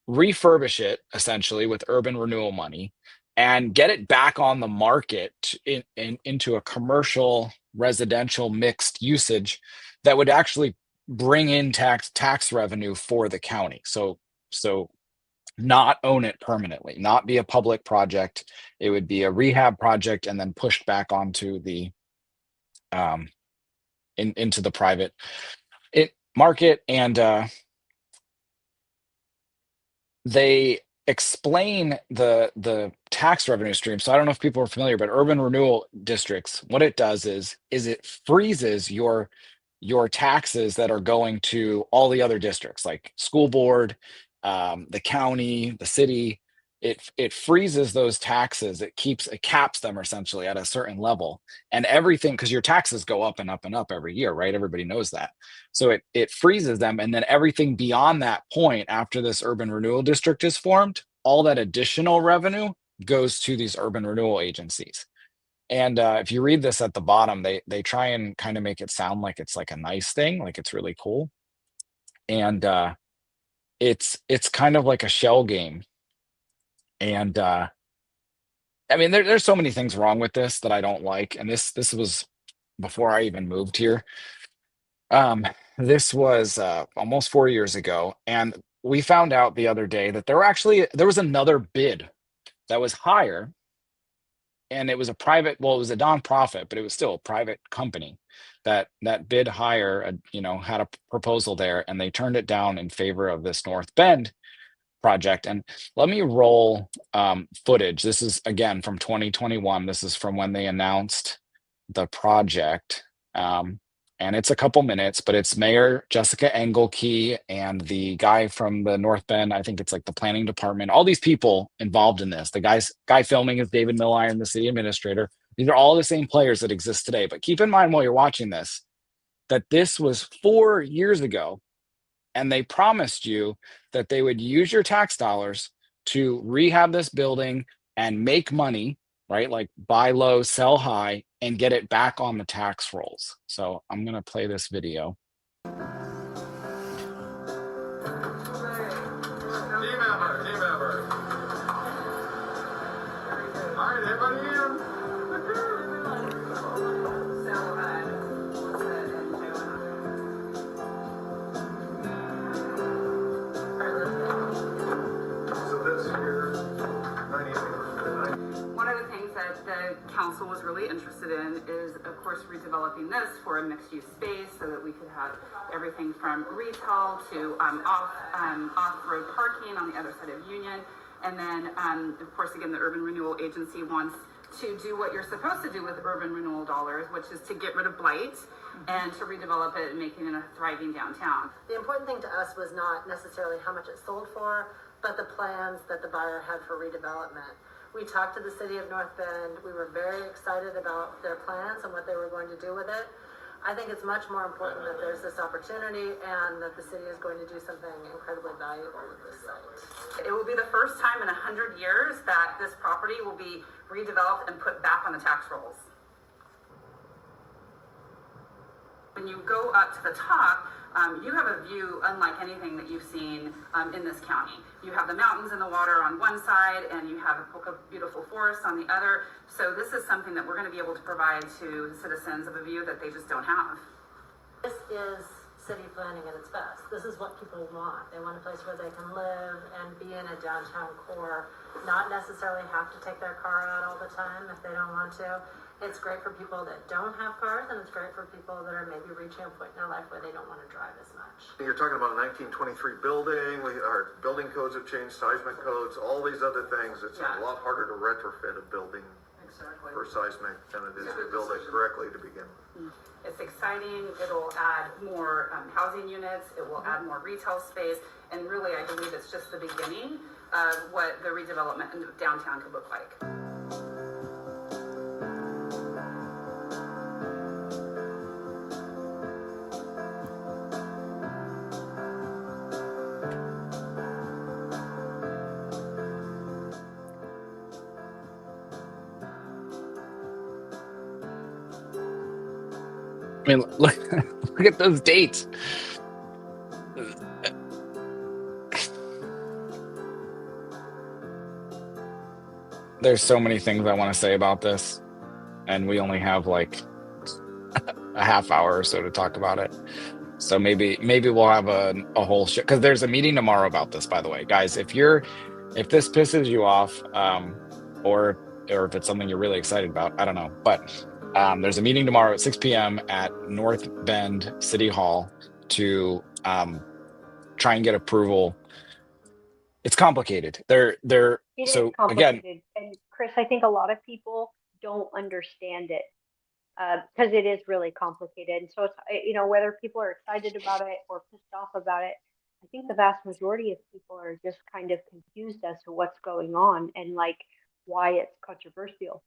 refurbish it essentially with urban renewal money and get it back on the market into a commercial residential mixed usage that would actually bring in tax revenue for the county. So not own it permanently, not be a public project. It would be a rehab project and then pushed back onto the into the private market. And they explain the tax revenue stream. So I don't know if people are familiar, but urban renewal districts, what it does is it freezes your taxes that are going to all the other districts, like school board, the county, the city. It freezes those taxes. It caps them essentially at a certain level, and everything, because your taxes go up and up and up every year, right? Everybody knows that. So it freezes them, and then everything beyond that point, after this urban renewal district is formed, all that additional revenue goes to these urban renewal agencies. And if you read this at the bottom, they try and kind of make it sound like it's like a nice thing, like it's really cool. And it's kind of like a shell game. And I mean, there's so many things wrong with this that I don't like. And this was before I even moved here. This was almost 4 years ago, and we found out the other day that there was another bid that was higher, and it was it was a nonprofit, but it was still a private company that bid higher, had a proposal there, and they turned it down in favor of this North Bend project. And let me roll footage. This is again from 2021. This is from when they announced the project. And it's a couple minutes, but it's Mayor Jessica Engelke and the guy from the North Bend, I think it's like the planning department, all these people involved in this. The guy filming is David Milliron, the city administrator. These are all the same players that exist today. But keep in mind while you're watching this, that this was 4 years ago, and they promised you that they would use your tax dollars to rehab this building and make money, right? Like buy low, sell high, and get it back on the tax rolls. So I'm going to play this video. One of the things that the council was really interested in is, of course, redeveloping this for a mixed-use space so that we could have everything from retail to off-road parking on the other side of Union. And then, of course, again, the Urban Renewal Agency wants to do what you're supposed to do with urban renewal dollars, which is to get rid of blight and to redevelop it and making it a thriving downtown. The important thing to us was not necessarily how much it sold for, but the plans that the buyer had for redevelopment. We talked to the city of North Bend. We were very excited about their plans and what they were going to do with it. I think it's much more important that there's this opportunity and that the city is going to do something incredibly valuable with this site. It will be the first time in 100 years that this property will be redeveloped and put back on the tax rolls. When you go up to the top, you have a view unlike anything that you've seen in this county. You have the mountains and the water on one side, and you have a beautiful forest on the other. So this is something that we're going to be able to provide to citizens of a view that they just don't have. This is city planning at its best. This is what people want. They want a place where they can live and be in a downtown core, not necessarily have to take their car out all the time if they don't want to. It's great for people that don't have cars, and it's great for people that are maybe reaching a point in their life where they don't want to drive as much. You're talking about a 1923 building. Our building codes have changed, seismic codes, all these other things. It's a lot harder to retrofit a building for seismic than it is to build it correctly to begin with. It's exciting. It'll add more housing units. It will add more retail space. And really, I believe it's just the beginning of what the redevelopment in downtown could look like. I mean, look at those dates. There's so many things I want to say about this, and we only have like a half hour or so to talk about it. So maybe we'll have a whole show, because there's a meeting tomorrow about this, by the way, guys. If this pisses you off, or if it's something you're really excited about, I don't know, but there's a meeting tomorrow at 6 p.m. at North Bend City Hall to try and get approval. It's complicated. It So is complicated. again, And Chris, I think a lot of people don't understand it because it is really complicated. And so it's, whether people are excited about it or pissed off about it, I think the vast majority of people are just kind of confused as to what's going on and like why it's controversial.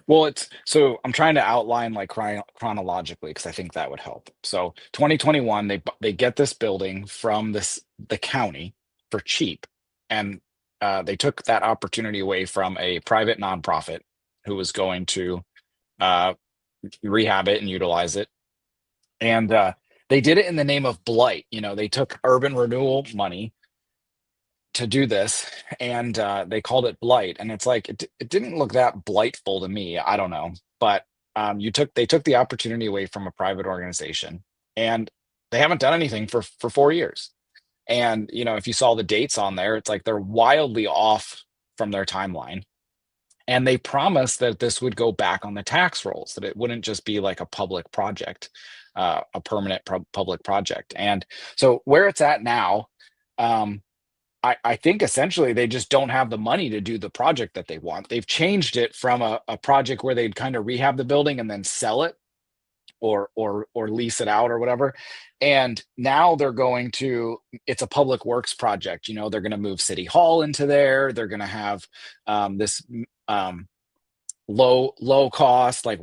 well, so I'm trying to outline like chronologically, because I think that would help. So 2021, they get this building from the county for cheap, and they took that opportunity away from a private nonprofit who was going to rehab it and utilize it. And they did it in the name of blight. They took urban renewal money to do this, and they called it blight. And it's like, it didn't look that blightful to me. I don't know. But they took the opportunity away from a private organization, and they haven't done anything for 4 years. And, if you saw the dates on there, it's like they're wildly off from their timeline. And they promised that this would go back on the tax rolls, that it wouldn't just be like a public project, a permanent public project. And so where it's at now, I think essentially they just don't have the money to do the project that they want. They've changed it from a project where they'd kind of rehab the building and then sell it or lease it out or whatever. And now it's a public works project. They're going to move City Hall into there. They're going to have this low cost, like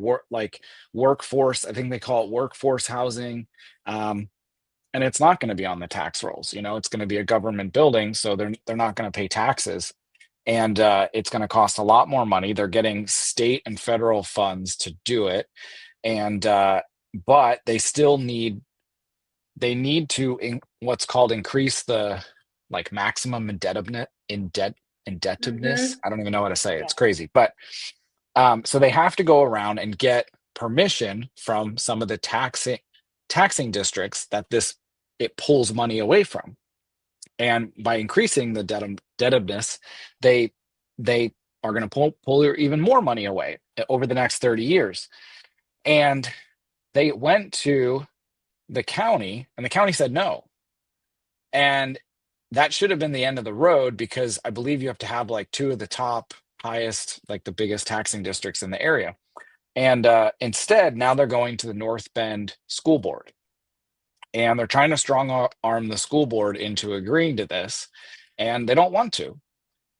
workforce. I think they call it workforce housing. And it's not going to be on the tax rolls. It's going to be a government building, so they're not going to pay taxes. And it's going to cost a lot more money. They're getting state and federal funds to do it. And but they still need to what's called increase the like maximum indebtedness indebtedness. Mhm. I don't even know how to say it. Yeah. It's crazy. But so they have to go around and get permission from some of the taxing districts that it pulls money away from. And by increasing the debtedness, they are going to pull even more money away over the next 30 years. And they went to the county, and the county said no. And that should have been the end of the road, because I believe you have to have like two of the top highest, like the biggest taxing districts in the area. And instead, now they're going to the North Bend School Board. And they're trying to strong arm the school board into agreeing to this, and they don't want to.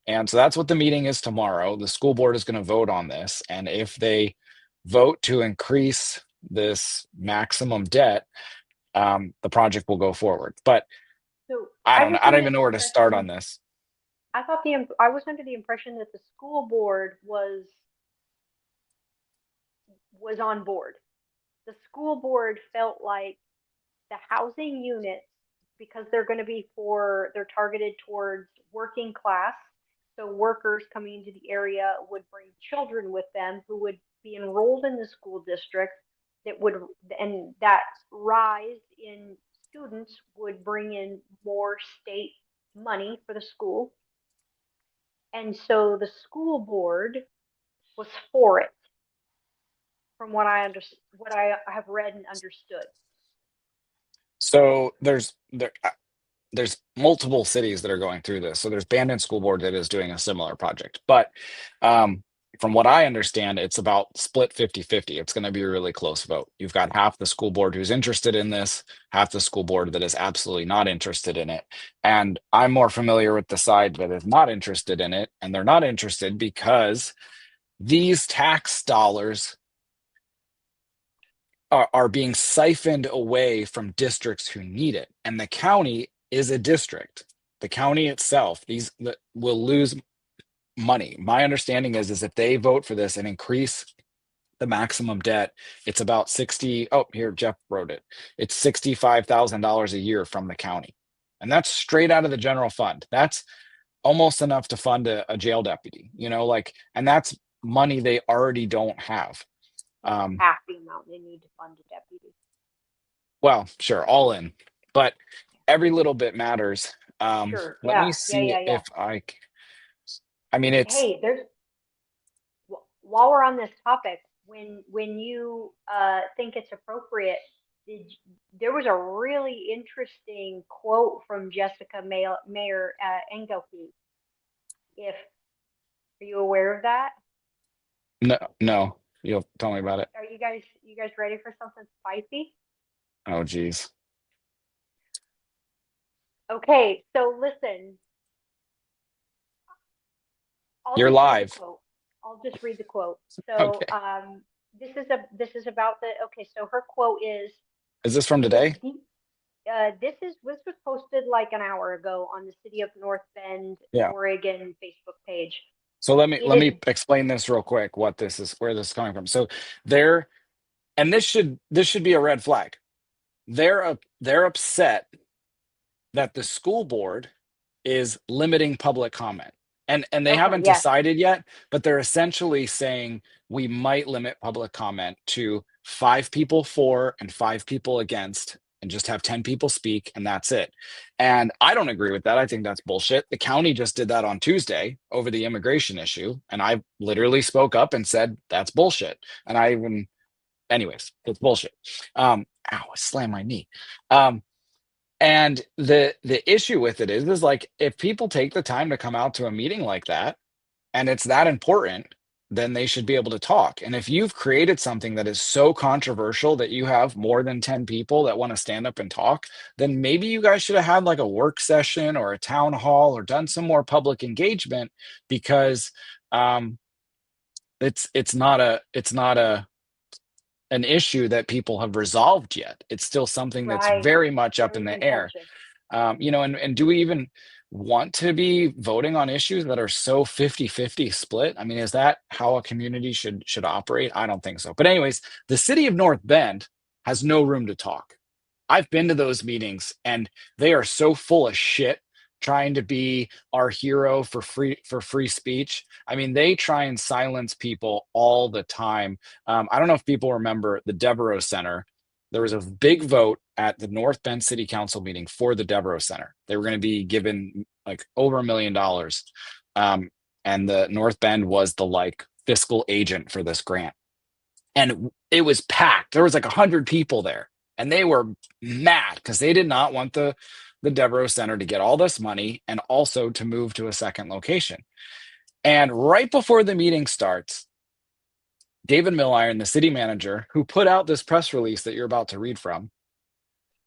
And so that's what the meeting is tomorrow. The school board is going to vote on this. And if they vote to increase this maximum debt, the project will go forward. But So I don't know. was I don't under even the know where to start impression- on this. I thought I was under the impression that the school board was on board. The school board felt like the housing units, because they're targeted towards working class. So workers coming into the area would bring children with them who would be enrolled in the school district, and that rise in students would bring in more state money for the school. And so the school board was for it, from what I have read and understood. So there's multiple cities that are going through this. So there's Bandon School Board that is doing a similar project. But from what I understand, it's about split 50-50. It's going to be a really close vote. You've got half the school board who's interested in this, half the school board that is absolutely not interested in it. And I'm more familiar with the side that is not interested in it. And they're not interested because these tax dollars are being siphoned away from districts who need it. And the county is a district. The county itself, will lose money. My understanding is if they vote for this and increase the maximum debt, it's about 60. Oh, here, Jeff wrote it. It's $65,000 a year from the county. And that's straight out of the general fund. That's almost enough to fund a jail deputy, and that's money they already don't have. Half the amount they need to fund a deputy. Well, sure, all in, but every little bit matters. Sure. Let me see if I mean, Hey, while we're on this topic, when you think it's appropriate, there was a really interesting quote from Jessica Mayer Engelke. Are you aware of that? No, you'll tell me about it. Are you guys ready for something spicy? Oh, geez. Okay, so listen. You're live. I'll just read the quote. So, Okay. this is about so her quote is. Is this from today? This was posted like an hour ago on the City of North Bend, Oregon Facebook page. So let me explain this real quick, where this is coming from. So and this should be a red flag. They're upset that the school board is limiting public comment. And they haven't decided yet, but they're essentially saying we might limit public comment to 5 people for and 5 people against, and just have 10 people speak, and that's it. And I don't agree with that. I think that's bullshit. The county just did that on Tuesday over the immigration issue, and I literally spoke up and said that's bullshit. And anyways, it's bullshit. Ow, I slammed my knee. And the issue with it is like, if people take the time to come out to a meeting like that, and it's that important, then they should be able to talk. And if you've created something that is so controversial that you have more than 10 people that want to stand up and talk, then maybe you guys should have had like a work session or a town hall or done some more public engagement, because it's not an issue that people have resolved yet. It's still something that's very much up in the air. And do we even want to be voting on issues that are so 50-50 split? I mean, is that how a community should operate? I don't think so. But anyways, the city of North Bend has no room to talk. I've been to those meetings, and they are so full of shit trying to be our hero for free speech. I mean, they try and silence people all the time. I don't know if people remember the Devereaux Center. There was a big vote at the North Bend City Council meeting for the Devereaux Center. They were going to be given like over $1 million. And the North Bend was the like fiscal agent for this grant. And it was packed. There was like 100 people there, and they were mad because they did not want the Devereaux Center to get all this money and also to move to a second location. And right before the meeting starts, David Milliron, the city manager, who put out this press release that you're about to read from,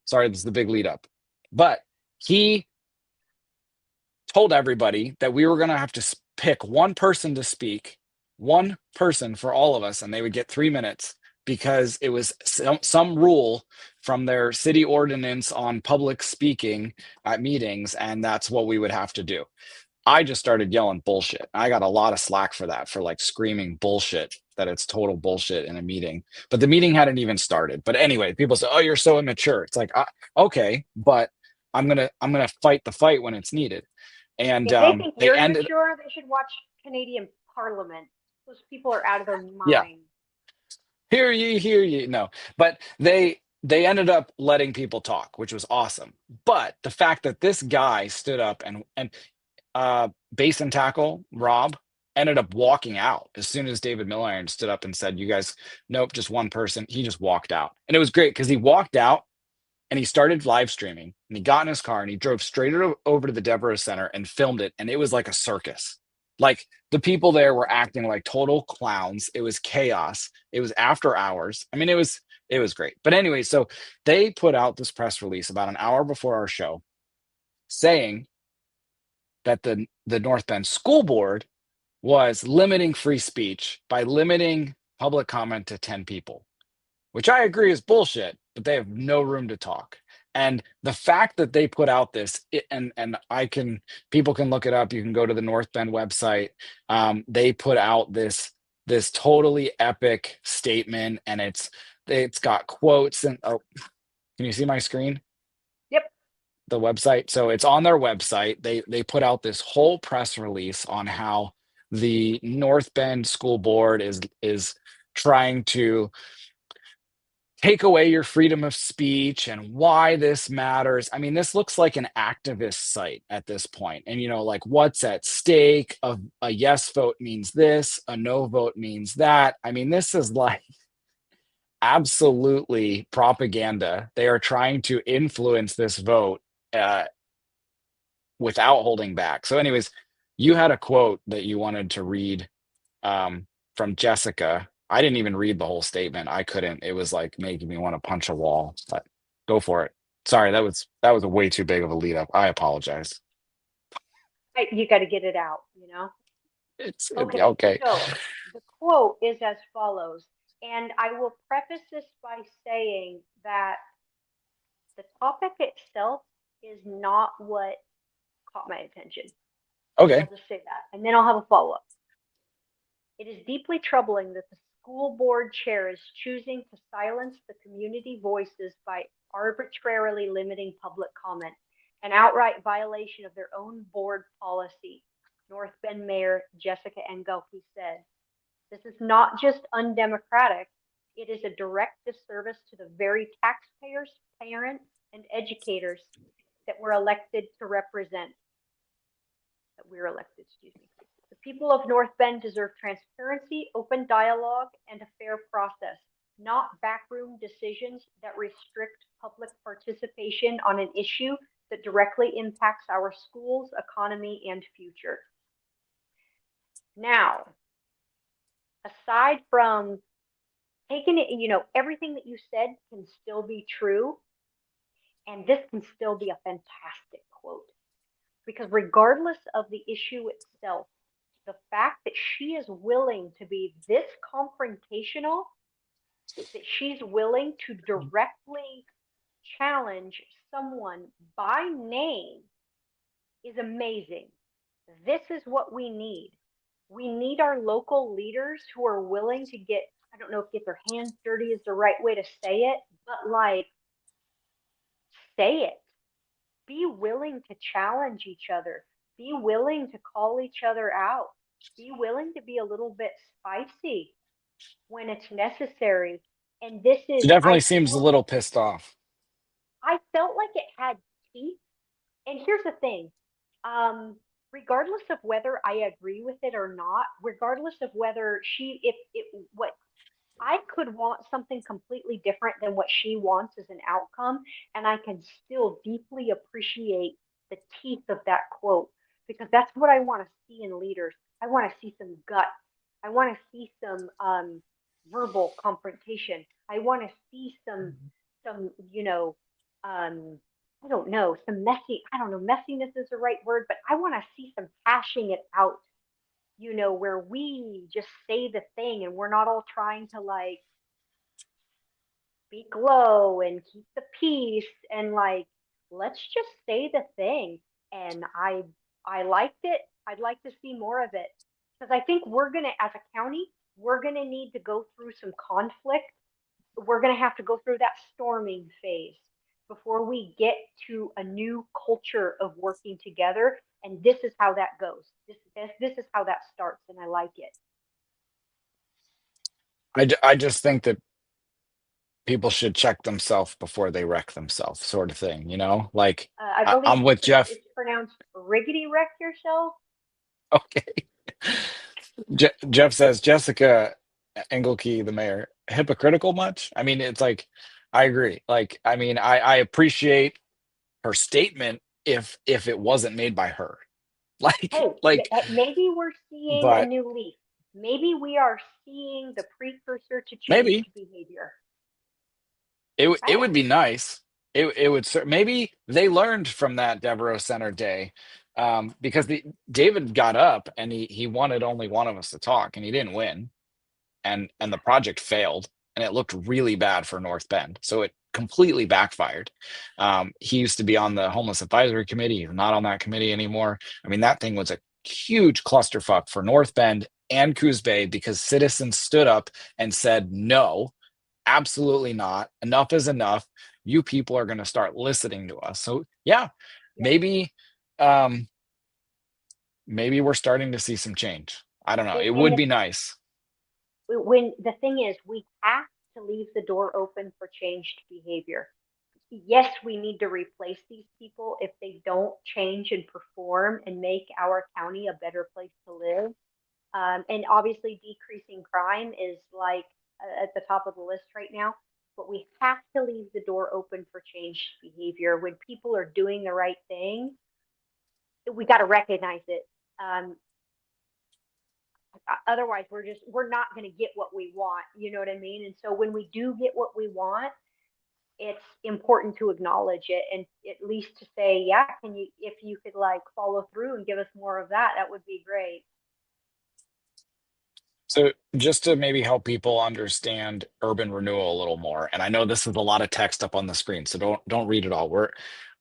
sorry, this is the big lead up, but he told everybody that we were going to have to pick one person to speak, one person for all of us, and they would get 3 minutes because it was some rule from their city ordinance on public speaking at meetings, and that's what we would have to do. I just started yelling bullshit. I got a lot of slack for that, for like screaming bullshit, that it's total bullshit in a meeting. But the meeting hadn't even started. But anyway, people say, "Oh, you're so immature." It's like, okay, but I'm gonna fight the fight when it's needed. And If they think they you're ended. immature, they should watch Canadian Parliament. Those people are out of their mind. Yeah. Hear ye. No, but they ended up letting people talk, which was awesome. But the fact that this guy stood up and base and tackle Rob ended up walking out as soon as David Milliron stood up and said, "You guys, nope, just one person." He just walked out, and it was great because he walked out and he started live streaming, and he got in his car and he drove straight over to the Devereaux Center and filmed it, and it was like a circus. Like the people there were acting like total clowns. It was chaos. It was after hours. I mean, it was great. But anyway, so they put out this press release about an hour before our show saying that the North Bend School Board was limiting free speech by limiting public comment to 10 people, which I agree is bullshit, but they have no room to talk. And the fact that they put out this, and people can look it up. You can go to the North Bend website. They put out this totally epic statement, and it's got quotes. And oh, can you see my screen? Yep. The website. So it's on their website. They put out this whole press release on how the North Bend School Board is trying to take away your freedom of speech and why this matters. I mean, this looks like an activist site at this point. And, like what's at stake? A yes vote means this, a no vote means that. I mean, this is like absolutely propaganda. They are trying to influence this vote without holding back. So anyways, you had a quote that you wanted to read from Jessica. I didn't even read the whole statement. I couldn't. It was like making me want to punch a wall. But go for it. Sorry, that was a way too big of a lead up. I apologize. You got to get it out, It's Okay. okay. So the quote is as follows, and I will preface this by saying that the topic itself is not what caught my attention. Okay. I'll just say that, and then I'll have a follow-up. It is deeply troubling that the school board chair is choosing to silence the community voices by arbitrarily limiting public comment, an outright violation of their own board policy, North Bend Mayor Jessica Engelke said. This is not just undemocratic, it is a direct disservice to the very taxpayers, parents, and educators that we're elected to represent. The people of North Bend deserve transparency, open dialogue, and a fair process, not backroom decisions that restrict public participation on an issue that directly impacts our schools, economy, and future. Now, aside from taking it, everything that you said can still be true, and this can still be a fantastic quote, because regardless of the issue itself, the fact that she is willing to be this confrontational, that she's willing to directly challenge someone by name is amazing. This is what we need. We need our local leaders who are willing to get their hands dirty is the right way to say it, but like, say it. be willing to challenge each other, be willing to call each other out, be willing to be a little bit spicy when it's necessary. And this is, She definitely seems a little pissed off. I felt like it had teeth. And here's the thing, regardless of whether I agree with it or not, regardless of whether if what I could want something completely different than what she wants as an outcome, and I can still deeply appreciate the teeth of that quote, because that's what I want to see in leaders. I want to see some guts. I want to see some verbal confrontation. I want to see some I don't know, some messy. I don't know, messiness is the right word, but I want to see some hashing it out, where we just say the thing and we're not all trying to like speak low and keep the peace and like, let's just say the thing. And I liked it. I'd like to see more of it, because I think we're gonna, as a county, we're gonna need to go through some conflict. We're gonna have to go through that storming phase before we get to a new culture of working together. And this is how that goes. This is how that starts, and I like it. I just think that people should check themselves before they wreck themselves, sort of thing, like I believe I'm with Jeff. it's pronounced riggedy wreck yourself. Okay. Jeff says, Jessica Engelke, the mayor, hypocritical much? I mean, it's like, I agree. Like, I mean, I appreciate her statement if it wasn't made by her. Hey, maybe we're seeing a but new leaf. Maybe we are seeing the precursor to maybe change behavior. it would be nice. It would maybe they learned from that Devereaux Center day, because David got up and he wanted only one of us to talk, and he didn't win, and the project failed, and it looked really bad for North Bend. So it completely backfired. He used to be on the homeless advisory committee. He's not on that committee anymore. I mean, that thing was a huge clusterfuck for North Bend and Coos Bay, because citizens stood up and said, no, absolutely not. Enough is enough. You people are going to start listening to us. So yeah, maybe maybe we're starting to see some change. I don't know. It would be nice. When the thing is, we have to leave the door open for changed behavior. Yes, we need to replace these people if they don't change and perform and make our county a better place to live. And obviously, decreasing crime is like at the top of the list right now. But we have to leave the door open for changed behavior. When people are doing the right thing, we got to recognize it. Otherwise, we're not going to get what we want. You know what I mean? And so when we do get what we want, it's important to acknowledge it, and at least to say, yeah, if you could like follow through and give us more of that, that would be great. So just to maybe help people understand urban renewal a little more, and I know this is a lot of text up on the screen, so don't read it all.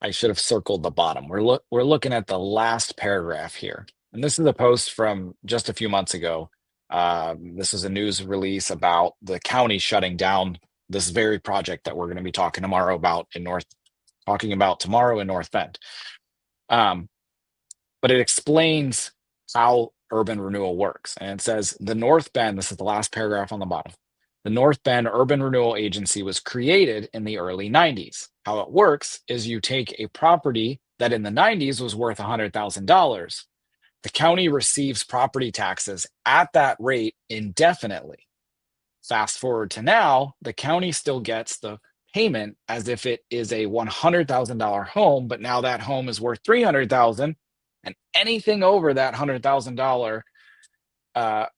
I should have circled the bottom. We're looking at the last paragraph here, and this is a post from just a few months ago. This is a news release about the county shutting down this very project that we're going to be talking tomorrow in North Bend. But it explains how urban renewal works. And it says the North Bend, this is the last paragraph on the bottom. The North Bend Urban Renewal Agency was created in the early 90s. How it works is you take a property that in the 90s was worth $100,000. The county receives property taxes at that rate indefinitely. Fast forward to now, the county still gets the payment as if it is a $100,000 home, but now that home is worth $300,000, and anything over that $100,000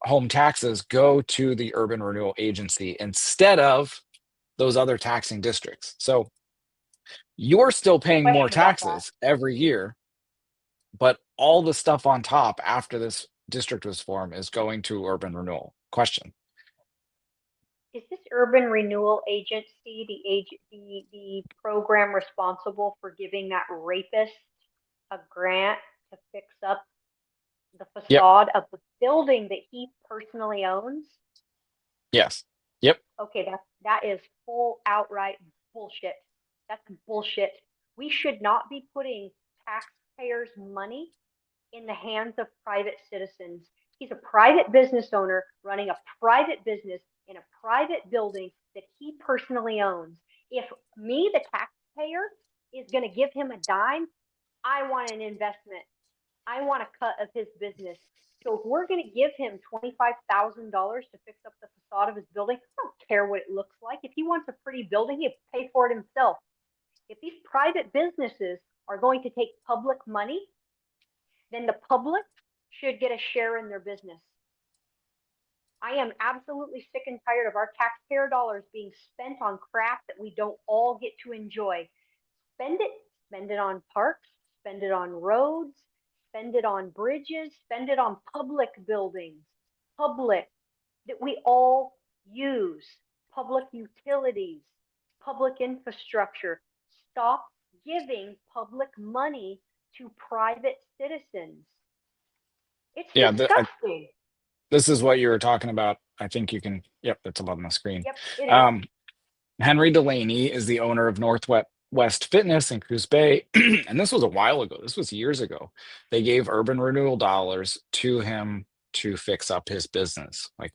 home taxes go to the Urban Renewal Agency instead of those other taxing districts. So you're still paying more taxes every year, but all the stuff on top after this district was formed is going to Urban Renewal. Question. Is this Urban Renewal Agency the program responsible for giving that rapist a grant to fix up the facade of the building that he personally owns? Yes. Yep. Okay, that is full outright bullshit. That's bullshit. We should not be putting taxpayers' money in the hands of private citizens. He's a private business owner running a private business in a private building that he personally owns. If me, the taxpayer, is going to give him a dime, I want an investment. I want a cut of his business. So if we're going to give him $25,000 to fix up the facade of his building, I don't care what it looks like. If he wants a pretty building, he'll pay for it himself. If these private businesses are going to take public money, then the public should get a share in their business. I am absolutely sick and tired of our taxpayer dollars being spent on crap that we don't all get to enjoy. Spend it on parks, spend it on roads, spend it on bridges, spend it on public buildings, public that we all use, public utilities, public infrastructure. Stop giving public money to private citizens. It's disgusting. This is what you were talking about. I think you can, yep, it's up on the screen. Yep, it is. Henry Delaney is the owner of Northwest Fitness in Coos Bay. And this was a while ago. This was years ago. They gave Urban Renewal dollars to him to fix up his business. Like,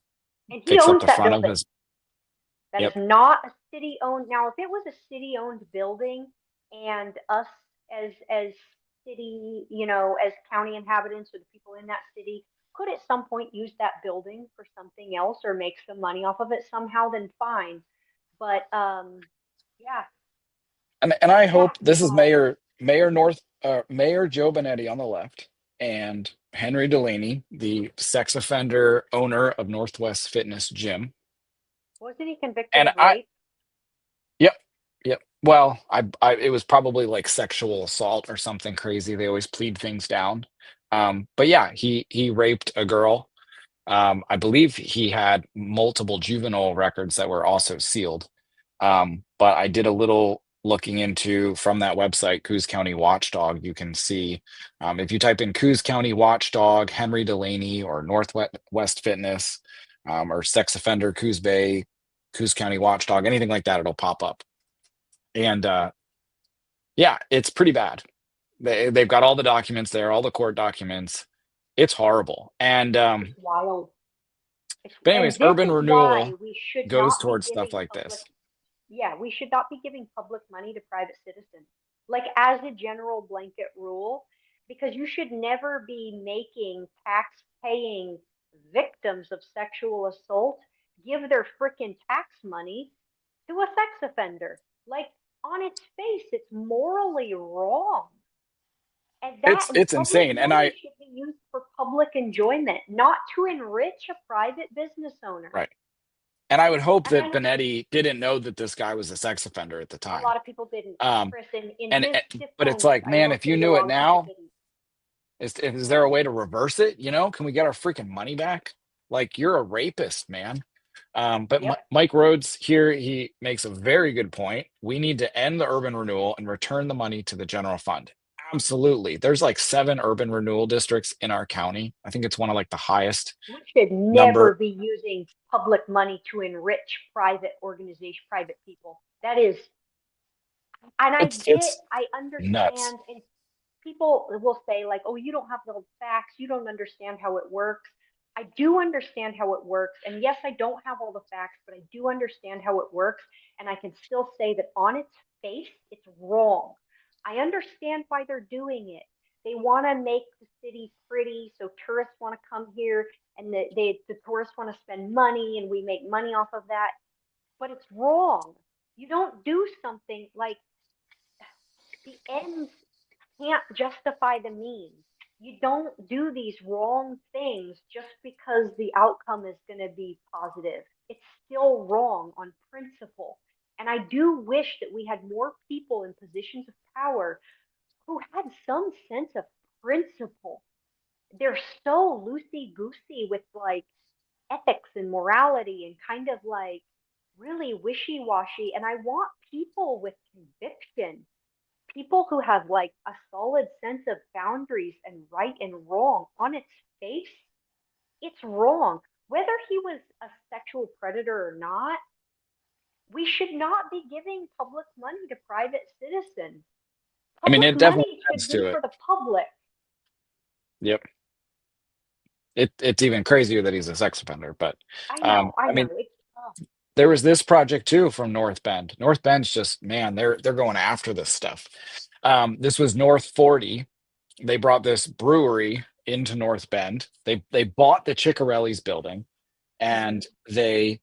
and he fix up owns the that front building. of his. That Yep. is not a city-owned. Now, if it was a city-owned building and us as city, as county inhabitants or the people in that city could at some point use that building for something else or make some money off of it somehow, then fine. But yeah. And I hope this is Mayor Joe Benetti on the left and Henry Delaney, the sex offender owner of Northwest Fitness Gym. Wasn't he convicted And of rape? Yep. Well, it was probably like sexual assault or something crazy. They always plead things down. But yeah, he raped a girl. I believe he had multiple juvenile records that were also sealed. But I did a little looking into from that website, Coos County Watchdog. You can see if you type in Coos County Watchdog, Henry Delaney, or Northwest Fitness, or sex offender Coos Bay, Coos County Watchdog, anything like that, it'll pop up. And yeah, it's pretty bad. They've got all the documents there, all the court documents. It's horrible. And It's wild. but anyways, Urban Renewal goes towards stuff like this. Yeah, we should not be giving public money to private citizens, like as a general blanket rule, because you should never be making tax-paying victims of sexual assault give their freaking tax money to a sex offender. Like, on its face, it's morally wrong. And it's insane. And I should be used for public enjoyment, not to enrich a private business owner. Right. And I would hope that Benetti didn't know that this guy was a sex offender at the time. A lot of people didn't. Chris, but it's like, man, if you knew it now, is there a way to reverse it? Can we get our freaking money back? Like, you're a rapist, man. But yep. Mike Rhodes here, he makes a very good point. We need to end the urban renewal and return the money to the general fund. Absolutely. There's like 7 urban renewal districts in our county. I think it's one of like the highest. We should never be using public money to enrich private people. That is, and I understand. Nuts. And people will say like, oh, you don't have the facts. You don't understand how it works. I do understand how it works. And yes, I don't have all the facts, but I do understand how it works. And I can still say that on its face, it's wrong. I understand why they're doing it. They want to make the city pretty, so tourists want to come here, and the tourists want to spend money, and we make money off of that. But it's wrong. You don't do something like the ends can't justify the means. You don't do these wrong things just because the outcome is going to be positive. It's still wrong on principle. And I do wish that we had more people in positions of power who had some sense of principle. They're so loosey-goosey with like ethics and morality and kind of like really wishy-washy. And I want people with conviction, people who have like a solid sense of boundaries and right and wrong. On its face, it's wrong. Whether he was a sexual predator or not, we should not be giving public money to private citizens. I mean, Public it definitely money should adds be to it. for the public. Yep. It's even crazier that he's a sex offender, but I know. I mean, It's, oh, there was this project too from North Bend. North Bend's just, man, they're going after this stuff. This was North 40. They brought this brewery into North Bend. They bought the Ciccarelli's building, and they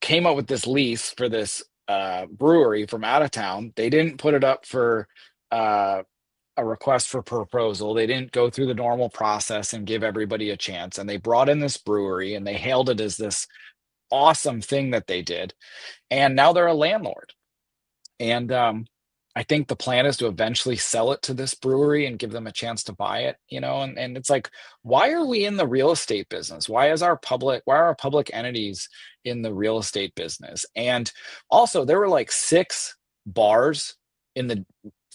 came up with this lease for this brewery from out of town. They didn't put it up for a request for proposal. They didn't go through the normal process and give everybody a chance. And they brought in this brewery and they hailed it as this awesome thing that they did. And now they're a landlord. And I think the plan is to eventually sell it to this brewery and give them a chance to buy it, and it's like, why are we in the real estate business? Why are our public entities in the real estate business? And also there were like 6 bars in the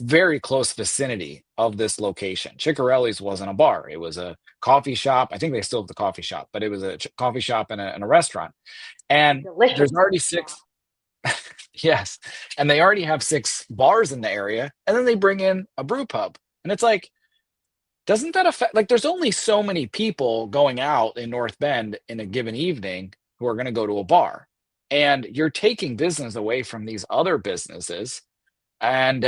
very close vicinity of this location. Ciccarelli's wasn't a bar. It was a coffee shop. I think they still have the coffee shop, but it was a coffee shop and a restaurant. And delicious. there's already 6. Yes. And they already have 6 bars in the area. And then they bring in a brew pub. And it's like, doesn't that affect, like, there's only so many people going out in North Bend in a given evening who are going to go to a bar. And you're taking business away from these other businesses. And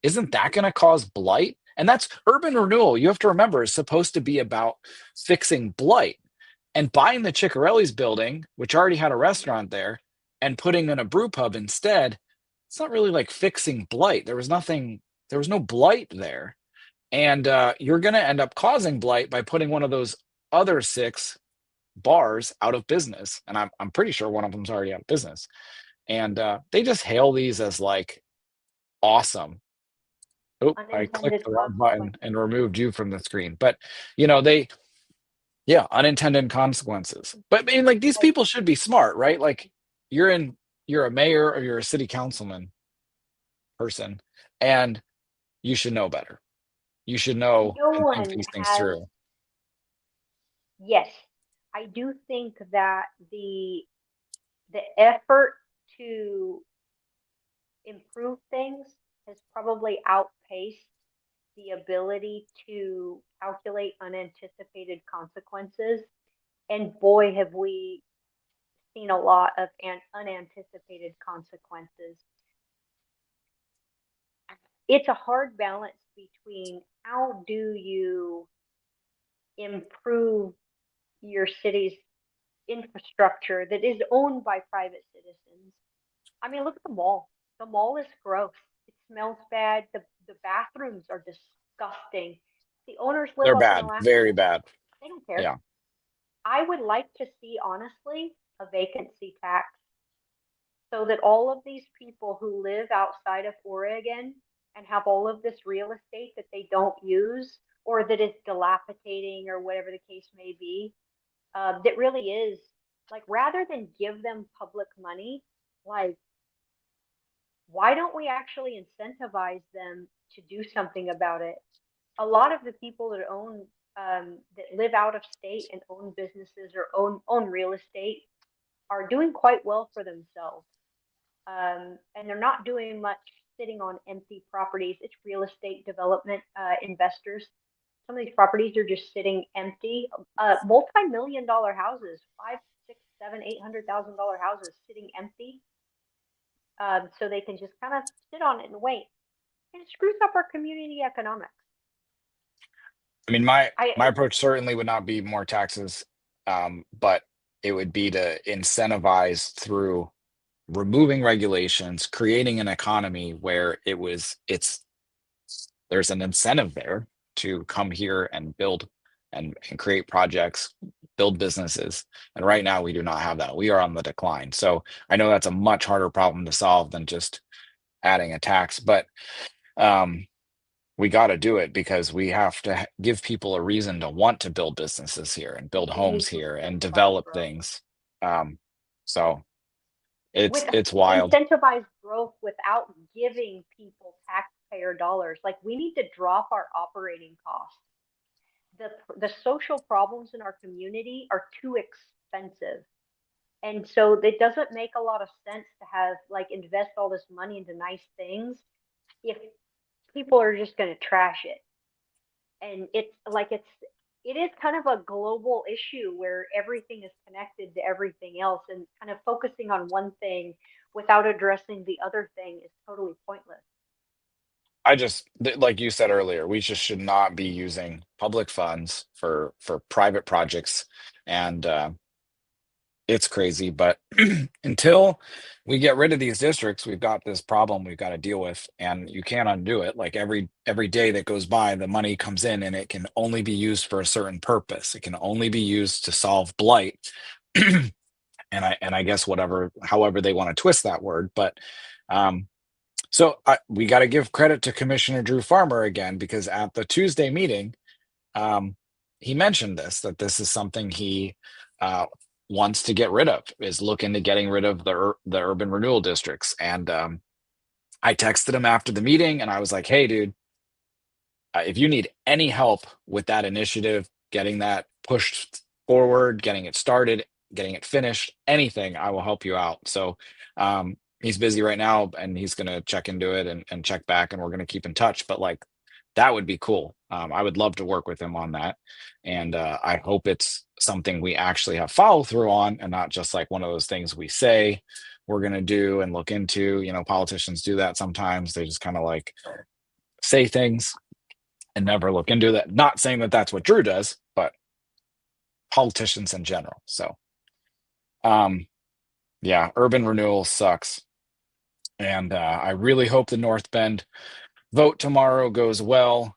isn't that going to cause blight? And that's urban renewal. You have to remember, is supposed to be about fixing blight. And buying the Ciccarelli's building, which already had a restaurant there, and putting in a brew pub instead, it's not really like fixing blight. There was no blight there. And you're going to end up causing blight by putting one of those other 6 bars out of business. And I'm pretty sure one of them's already out of business. And they just hail these as like awesome. Oh, I clicked the wrong button and removed you from the screen. But unintended consequences. But I mean, like, these people should be smart, right? Like, you're a mayor or you're a city councilman person, and you should know better. You should know no and think one these things has. through. Yes, I do think that the effort to improve things has probably outpaced the ability to calculate unanticipated consequences. And boy, have we seen a lot of unanticipated consequences. It's a hard balance between how do you improve your city's infrastructure that is owned by private citizens. I mean, look at the mall. The mall is gross. It smells bad. The bathrooms are disgusting. The owners live They're up in bad, Alaska. very bad. They don't care. Yeah. I would like to see, honestly, a vacancy tax so that all of these people who live outside of Oregon and have all of this real estate that they don't use or that is dilapidating or whatever the case may be, that really is, like, rather than give them public money, like, why don't we actually incentivize them to do something about it? A lot of the people that that live out of state and own businesses or own real estate are doing quite well for themselves. And they're not doing much sitting on empty properties. It's real estate development investors. Some of these properties are just sitting empty. Multi-million-dollar houses, $500,000, $600,000, $700,000, $800,000 houses sitting empty. So they can just kind of sit on it and wait. And it screws up our community economics. I mean, my approach certainly would not be more taxes, but it would be to incentivize through removing regulations, creating an economy where there's an incentive there to come here and build and create projects, build businesses. And right now we do not have that. We are on the decline. So I know that's a much harder problem to solve than just adding a tax, but we got to do it because we have to give people a reason to want to build businesses here and build homes here and develop things. So it's wild. Incentivize growth without giving people taxpayer dollars. Like, we need to drop our operating costs. The social problems in our community are too expensive And so it doesn't make a lot of sense to have like invest all this money into nice things if people are just going to trash it. And it is kind of a global issue where everything is connected to everything else, and kind of focusing on one thing without addressing the other thing is totally pointless. Like you said earlier, we just should not be using public funds for private projects, and it's crazy. But until we get rid of these districts, we've got this problem we've got to deal with, and you can't undo it. Like every day that goes by, the money comes in, and it can only be used for a certain purpose. It can only be used to solve blight. And I guess however they want to twist that word, but we got to give credit to Commissioner Drew Farmer again, because at the Tuesday meeting, he mentioned that this is something he wants to get rid of, is look into getting rid of the urban renewal districts. And I texted him after the meeting, and I was like, hey, dude, if you need any help with that initiative, getting that pushed forward, getting it started, getting it finished, anything, I will help you out. So he's busy right now, and he's going to check into it and check back, and we're going to keep in touch. But like, that would be cool. I would love to work with him on that. And I hope it's something we actually have follow through on, and not just like one of those things we say we're going to do and look into. You know, politicians do that sometimes. They just kind of like say things and never look into that. Not saying that that's what Drew does, but politicians in general. So, yeah, urban renewal sucks. And I really hope the North Bend vote tomorrow goes well.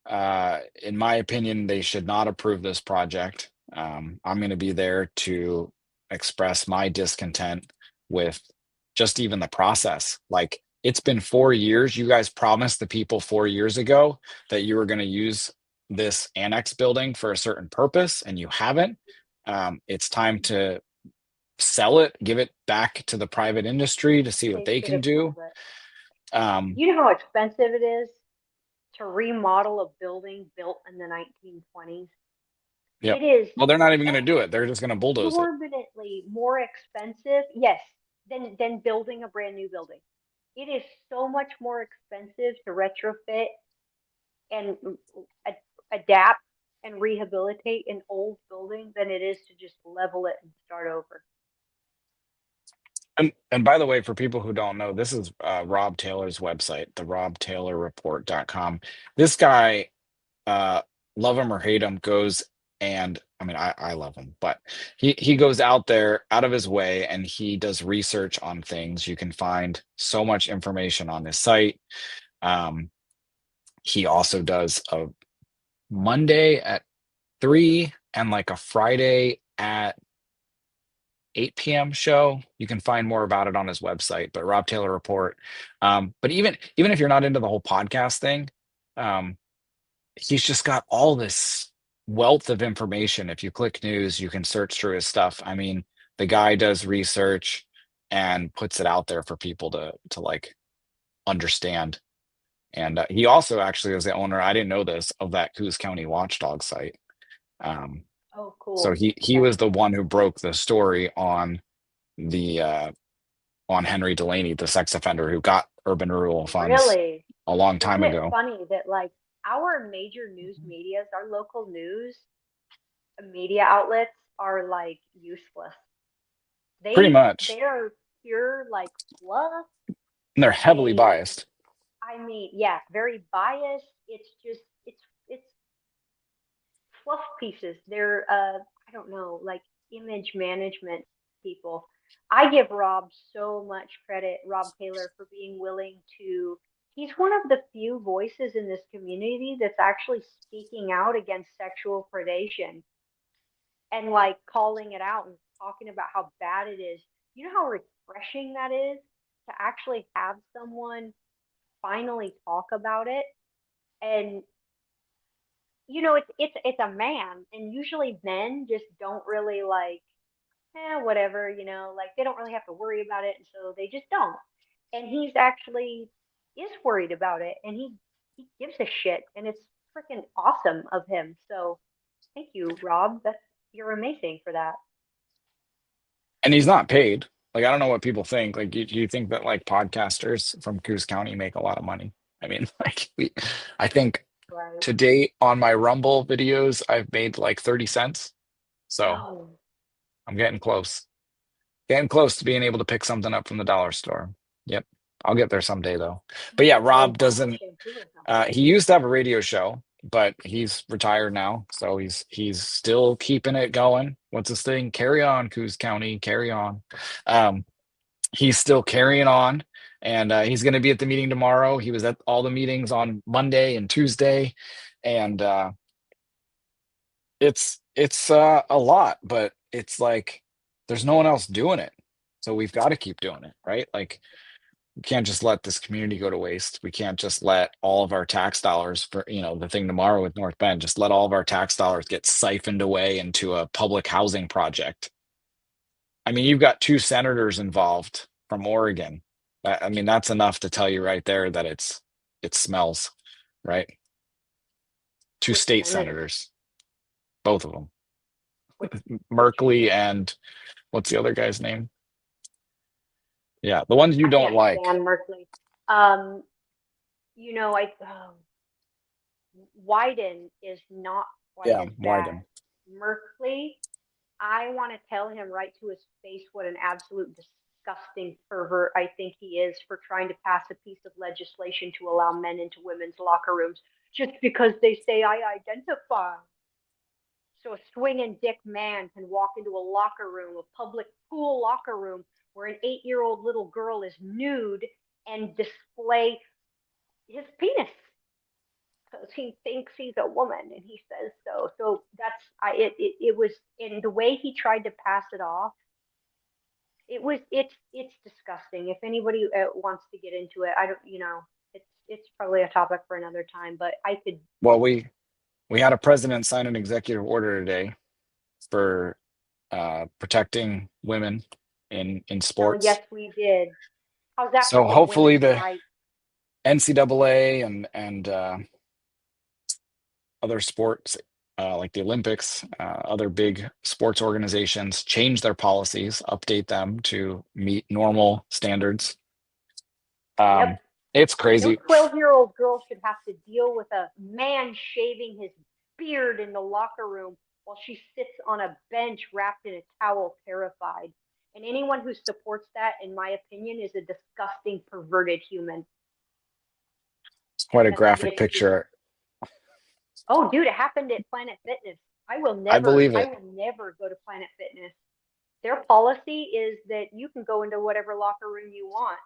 In my opinion, they should not approve this project. I'm going to be there to express my discontent with just even the process. Like, it's been 4 years. You guys promised the people 4 years ago that you were going to use this annex building for a certain purpose, and you haven't. It's time to sell it, give it back to the private industry to see what they should can have do. sold it. You know how expensive it is to remodel a building built in the 1920s? Yep. It is. Well, they're not even going to do it. They're just going to bulldoze it. Exorbitantly more expensive, yes, than building a brand new building. It is so much more expensive to retrofit and adapt and rehabilitate an old building than it is to just level it and start over. And by the way, for people who don't know, this is Rob Taylor's website, the robtaylorreport.com. This guy, love him or hate him, goes and I love him, but he goes out of his way, and he does research on things. You can find so much information on his site. He also does a Monday at 3 and like a Friday at 8 p.m. show. You can find more about it on his website, but Rob Taylor Report. But even if you're not into the whole podcast thing, he's just got all this wealth of information. If you click news, you can search through his stuff. I mean, the guy does research and puts it out there for people to like understand. And he also actually is the owner, I didn't know this, of that Coos County watchdog site. Oh, cool. So he was the one who broke the story on Henry Delaney, the sex offender who got urban renewal funds a long time ago. Isn't it funny that like our major news medias, our local news media outlets are like useless. Pretty much. They are pure like fluff. And they're heavily biased. I mean, yeah, very biased. It's just it's fluff pieces. They're I don't know, like image management people. I give Rob so much credit, Rob Taylor, for being willing to. He's one of the few voices in this community that's actually speaking out against sexual predation and like calling it out and talking about how bad it is. You know how refreshing that is to actually have someone finally talk about it. And you know, it's a man, and usually men just don't really like, whatever, you know, like they don't really have to worry about it, and so they just don't. And he's actually is worried about it, and he gives a shit, and it's freaking awesome of him. So thank you, Rob. You're amazing for that. And he's not paid. Like, I don't know what people think. Like, you think that like podcasters from Coos County make a lot of money? I mean, like I think Right. to date on my Rumble videos, I've made like 30 cents. So No. I'm getting close. Getting close to being able to pick something up from the dollar store. Yep. I'll get there someday though. But yeah, Rob doesn't Shampoo or something. he used to have a radio show, but he's retired now. So he's still keeping it going. What's his thing? Carry on, Coos County, carry on. He's still carrying on, and he's going to be at the meeting tomorrow. He was at all the meetings on Monday and Tuesday, and it's a lot, but it's like there's no one else doing it, so we've got to keep doing it, right? Like we can't just let this community go to waste. We can't just let all of our tax dollars for the thing tomorrow with North Bend. Just let all of our tax dollars get siphoned away into a public housing project. I mean, you've got 2 senators involved from Oregon. I mean, that's enough to tell you right there that it smells, right? 2 Which state senators? senators, both of them. Which- Merkley and what's the other guy's name? Yeah, the ones you I don't can't like. stand Merkley. Wyden is not quite Yeah, as bad. Wyden. Merkley, I want to tell him right to his face what an absolute disgusting pervert I think he is for trying to pass a piece of legislation to allow men into women's locker rooms just because they say I identify. So a swinging dick man can walk into a locker room, a public pool locker room, where an 8-year-old little girl is nude and display his penis because he thinks he's a woman and he says so. So it was in the way he tried to pass it off. It's disgusting. If anybody wants to get into it, I don't, it's probably a topic for another time. But I could. Well, we had a president sign an executive order today for protecting women in Oh, sports. yes, we did. How's that So for hopefully women's the rights? NCAA and other sports like the Olympics, other big sports organizations change their policies, update them to meet normal standards. Yep. It's crazy. No 12-year-old girl should have to deal with a man shaving his beard in the locker room while she sits on a bench wrapped in a towel, terrified. And anyone who supports that, in my opinion, is a disgusting, perverted human. It's quite a That's graphic it. picture. Oh, dude, it happened at Planet Fitness. I will I believe never it. go to Planet Fitness. Their policy is that you can go into whatever locker room you want.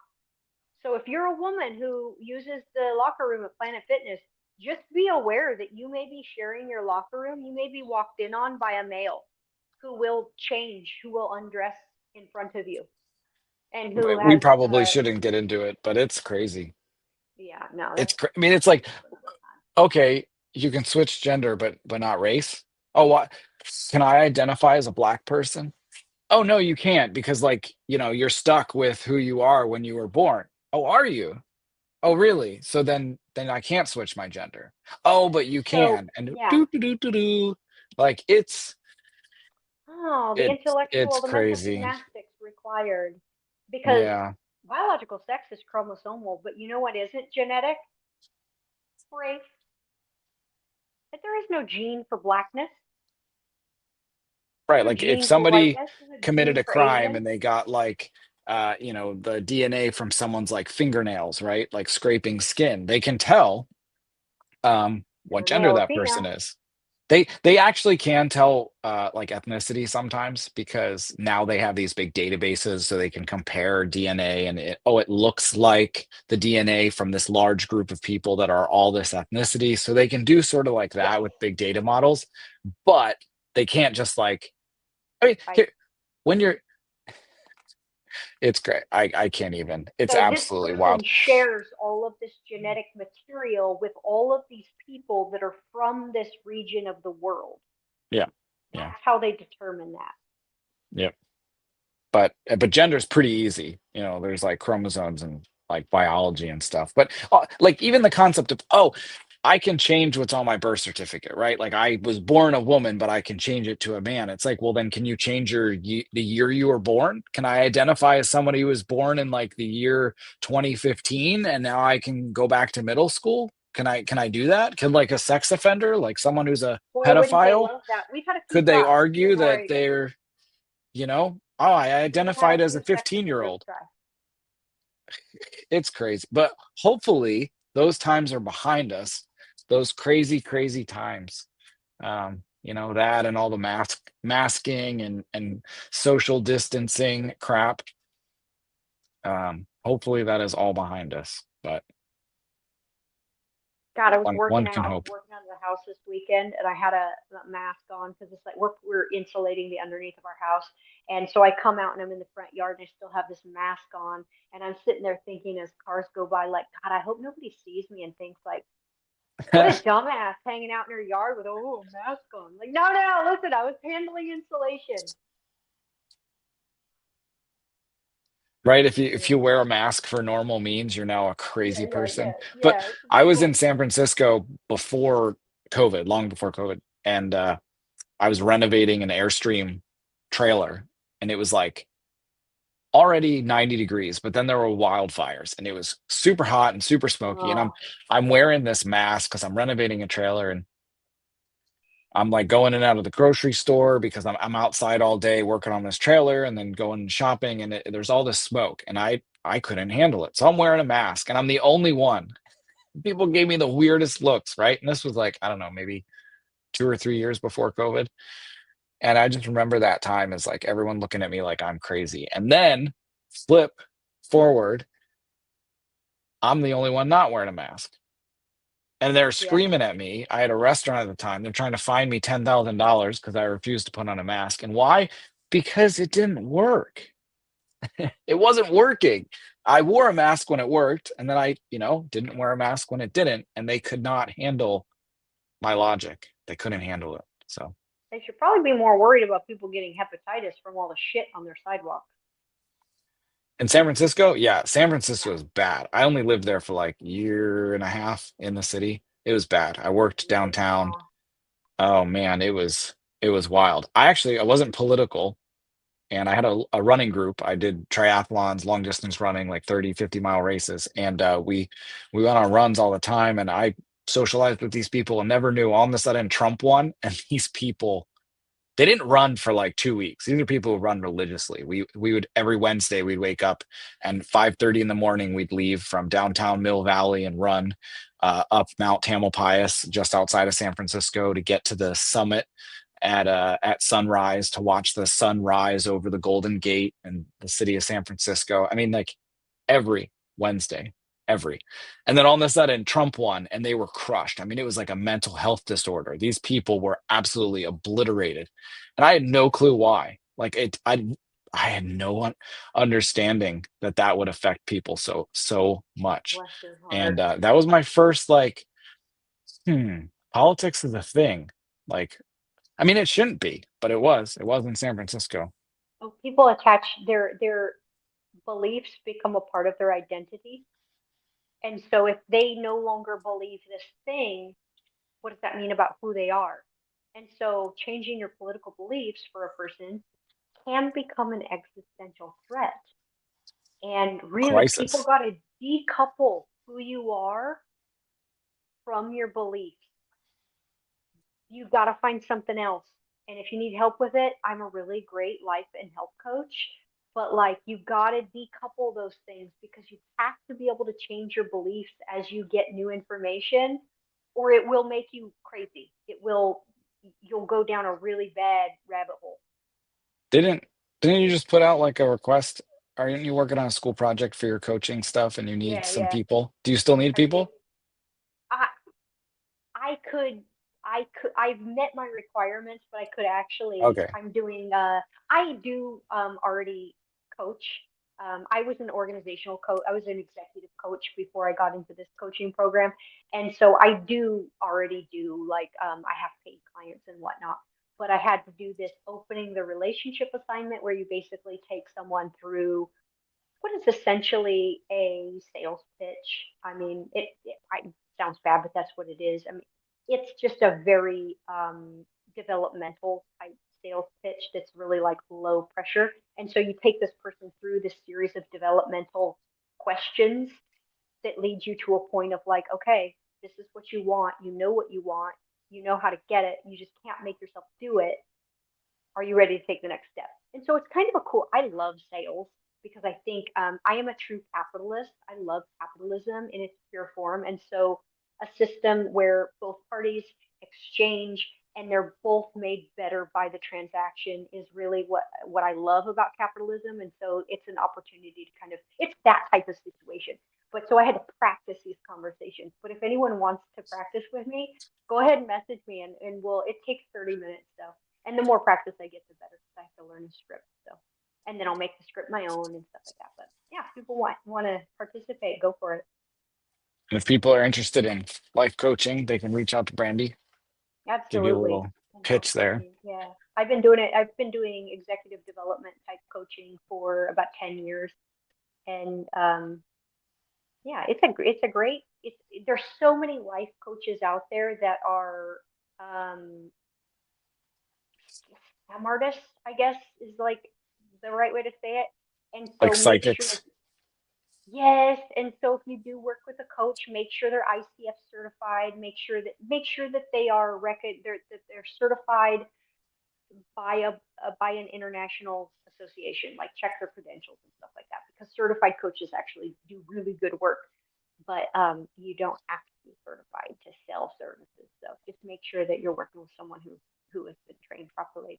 So if you're a woman who uses the locker room at Planet Fitness, just be aware that you may be sharing your locker room. You may be walked in on by a male who will change, who will undress in front of you, and who We has. probably shouldn't get into it, but it's crazy. Yeah, no. I mean, it's like, okay, you can switch gender, but not race. Oh, what? Can I identify as a black person? Oh, no, you can't because, like, you're stuck with who you are when you were born. Oh, are you? Oh, really? So then I can't switch my gender. Oh, but you So, can. And yeah. do do do do do. Like Oh, the it's the mental crazy. gymnastics required. Because Yeah. biological sex is chromosomal, but you know what isn't genetic? Race. That there is no gene for blackness. Right. No Like if gene for somebody whiteness. No committed gene a for crime and Asian. they got like the DNA from someone's like fingernails, right? Like scraping skin, they can tell what They're gender male or that person female. is. They actually can tell like ethnicity sometimes because now they have these big databases so they can compare DNA and it looks like the DNA from this large group of people that are all this ethnicity. So they can do sort of like that Yes. with big data models, but they can't just like I mean, Right. here, when you're, it's great. I can't even. It's So this absolutely person wild. shares all of this genetic material with all of these people that are from this region of the world. Yeah, That's yeah, how they determine that. yeah. But gender's pretty easy. There's like chromosomes and like biology and stuff. But like even the concept of I can change what's on my birth certificate, right? Like I was born a woman, but I can change it to a man. It's like, well, then can you change the year you were born? Can I identify as somebody who was born in like the year 2015 and now I can go back to middle school? Can I do that? Can like a sex offender, like someone who's a Boy, wouldn't they pedophile, love that? We've had a few could they try. argue Don't that worry. they're, oh, I We've had a identified as a few sex 15-year offenders old? try. It's crazy. But hopefully those times are behind us. Those crazy, crazy times. That and all the masking and social distancing crap. Hopefully that is all behind us. But God, I was one working can out. I was hope. working out of the house this weekend, and I had a mask on because it's like we're insulating the underneath of our house, and so I come out and I'm in the front yard and I still have this mask on, and I'm sitting there thinking as cars go by, like, God, I hope nobody sees me and thinks like, what a dumbass hanging out in her yard with a little mask on. Like, no, no, listen, I was handling insulation. Right? If you wear a mask for normal means, you're now a crazy person. But Yeah. It's I was in cool. San Francisco before COVID, long before COVID, and I was renovating an Airstream trailer, and it was like already 90 degrees, but then there were wildfires and it was super hot and super smoky. And I'm Oh, I'm wearing this mask because I'm renovating a trailer, and I'm like going in and out of the grocery store because I'm outside all day working on this trailer and then going shopping, and there's all this smoke and I couldn't handle it. So I'm wearing a mask and I'm the only one. People gave me the weirdest looks, right? And this was like, I don't know, maybe 2 or 3 years before COVID. And I just remember that time as like everyone looking at me like I'm crazy. And then flip forward, I'm the only one not wearing a mask. And they're yeah. screaming at me. I had a restaurant at the time. They're trying to fine me $10,000 because I refused to put on a mask. And why? Because it didn't work. It wasn't working. I wore a mask when it worked, and then I, didn't wear a mask when it didn't, and they could not handle my logic. They couldn't handle it. So They should probably be more worried about people getting hepatitis from all the shit on their sidewalks. in San Francisco, yeah, San Francisco is bad. I only lived there for like year and a half in the city. It was bad. I worked downtown. Yeah. Oh man, it was wild. I wasn't political, and I had a running group. I did triathlons, long distance running, like 30, 50-mile races. And we went on runs all the time, and I socialized with these people and never knew all of a sudden Trump won. And these people, they didn't run for like 2 weeks. These are people who run religiously. We would every Wednesday we'd wake up, and 5:30 in the morning we'd leave from downtown Mill Valley and run up Mount Tamalpais just outside of San Francisco to get to the summit at sunrise to watch the sun rise over the Golden Gate and the city of San Francisco. I mean, like every Wednesday, every. And then all of a sudden, Trump won, and they were crushed. I mean, it was like a mental health disorder. These people were absolutely obliterated, and I had no clue why. Like I had no understanding that that would affect people so much. Bless your And heart. that was my first like, hmm, politics is a thing. Like, I mean, it shouldn't be, but it was. It was in San Francisco. Well, people attach their beliefs become a part of their identity. And so if they no longer believe this thing, what does that mean about who they are? And so changing your political beliefs for a person can become an existential threat. And really, people Crisis. got to decouple who you are from your beliefs. You've got to find something else. And if you need help with it, I'm a really great life and health coach. But like, you've got to decouple those things because you have to be able to change your beliefs as you get new information, or it will make you crazy. You'll go down a really bad rabbit hole. Didn't didn't you just put out like a request? Aren't you working on a school project for your coaching stuff and you need Yeah, some yeah. people? Do you still need I do. people? I I could I've met my requirements, but I could actually Okay. I do already coach. I was an organizational coach. I was an executive coach before I got into this coaching program. And so I do already do like I have paid clients and whatnot. But I had to do this opening the relationship assignment where you basically take someone through what is essentially a sales pitch. I mean, sounds bad, but that's what it is. I mean, it's just a very developmental type sales pitch that's really like low pressure. And so you take this person through this series of developmental questions that leads you to a point of like, okay, this is what you want. You know what you want. You know how to get it. You just can't make yourself do it. Are you ready to take the next step? And so it's kind of a cool, I love sales because I think I am a true capitalist. I love capitalism in its pure form. And so a system where both parties exchange and they're both made better by the transaction is really what I love about capitalism. And so it's an opportunity to kind of, it's that type of situation. But so I had to practice these conversations. But if anyone wants to practice with me, go ahead and message me and it takes 30 minutes. So, and the more practice I get, the better because I have to learn the script. So, and then I'll make the script my own and stuff like that. But yeah, if people want to participate, go for it. And if people are interested in life coaching, they can reach out to Brandy. Give you a Absolutely. little pitch there. Yeah, I've been doing it. I've been doing executive development type coaching for about 10 years, and yeah, it's a great. There's so many life coaches out there that are scam artists, I guess is like the right way to say it. And so Like make sure, psychics. yes. And so if you do work with a coach, make sure they're ICF certified. Make sure that they are they're certified by an international association. Like check their credentials and stuff like that. Because certified coaches actually do really good work, but you don't have to be certified to sell services. So just make sure that you're working with someone who has been trained properly.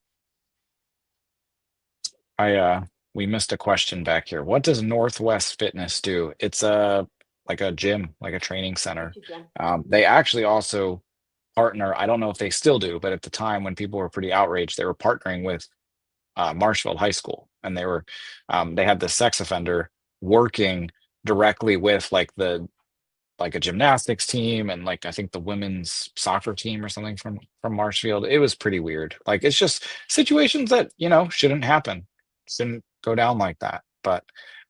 We missed a question back here. What does Northwest Fitness do? It's like a gym, like a training center. They actually also partner. I don't know if they still do, but at the time when people were pretty outraged, they were partnering with Marshfield High School, and they had the sex offender working directly with like a gymnastics team and like I think the women's soccer team or something from Marshfield. It was pretty weird. Like it's just situations that shouldn't happen, shouldn't go down like that. But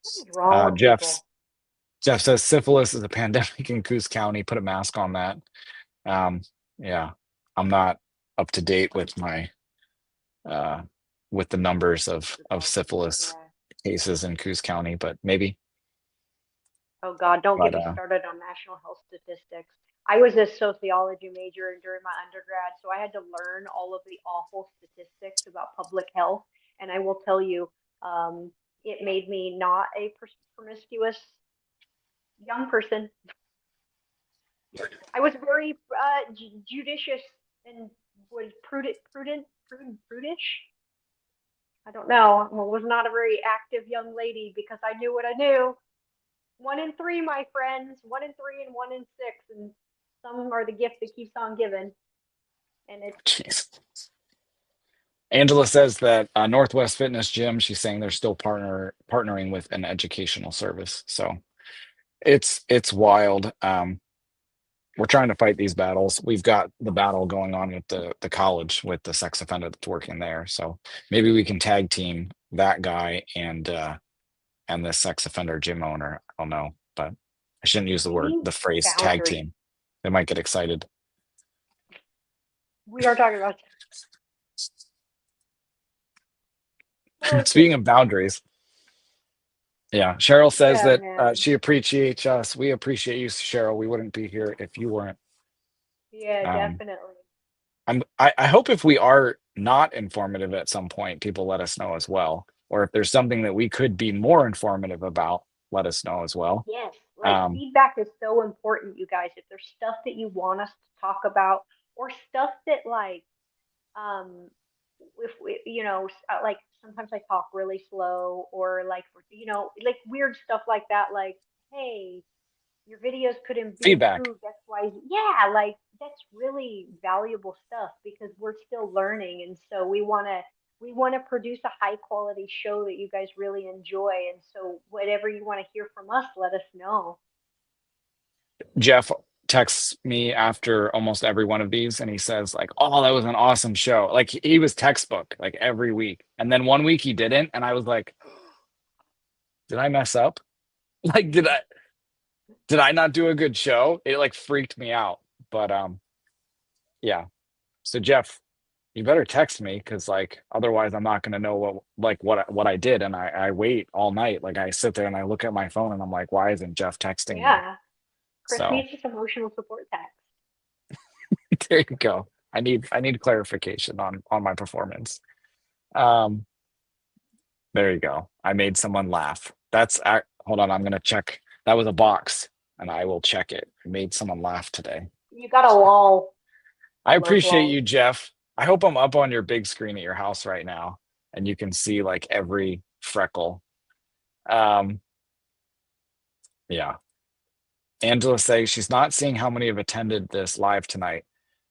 What is wrong with Jeff people? says syphilis is a pandemic in Coos County. Put a mask on that. Yeah, I'm not up to date with my with the numbers of syphilis cases in Coos County, but maybe. Oh God, don't get me started on national health statistics. I was a sociology major during my undergrad, so I had to learn all of the awful statistics about public health. And I will tell you, it made me not a promiscuous young person. I was very judicious and was prudish. I don't know. I was not a very active young lady because I knew what I knew. 1 in 3, my friends. 1 in 3 and 1 in 6, and some are the gift that keeps on giving. And it's. Jeez. Angela says that Northwest Fitness Gym. She's saying they're still partnering with an educational service. So it's wild. We're trying to fight these battles. We've got the battle going on with the college with the sex offender that's working there. So maybe we can tag team that guy and the sex offender gym owner. I don't know, but I shouldn't use the phrase tag team. They might get excited. We are talking about. Speaking of boundaries. Yeah, Cheryl says that she appreciates us. We appreciate you, Cheryl. We wouldn't be here if you weren't. Yeah, definitely. I hope if we are not informative at some point, people let us know as well. Or if there's something that we could be more informative about, let us know as well. Yes, like feedback is so important, you guys. If there's stuff that you want us to talk about, or stuff that like, if we, like sometimes I talk really slow, or like, like weird stuff like that. Like, hey, your videos couldn't be feedback. Improved. That's why, yeah, like that's really valuable stuff because we're still learning, and so we want to produce a high quality show that you guys really enjoy. And so whatever you want to hear from us, let us know. Jeff texts me after almost every one of these and he says like, oh, that was an awesome show. Like he was textbook like every week. And then one week he didn't. And I was like, did I mess up? Like, did I? Did I not do a good show? It like freaked me out. But yeah. So Jeff, you better text me because like otherwise I'm not gonna know what I did. And I wait all night. Like I sit there and I look at my phone and I'm like, why isn't Jeff texting me? Yeah. Chris So needs his emotional support text. there you go. I need clarification on my performance. Um, there you go. I made someone laugh. Hold on, I'm gonna check. That was a box, and I will check it. I made someone laugh today. You got a lol. I love appreciate lols. you, Jeff. I hope I'm up on your big screen at your house right now, and you can see like every freckle. Um, yeah. Angela says she's not seeing how many have attended this live tonight.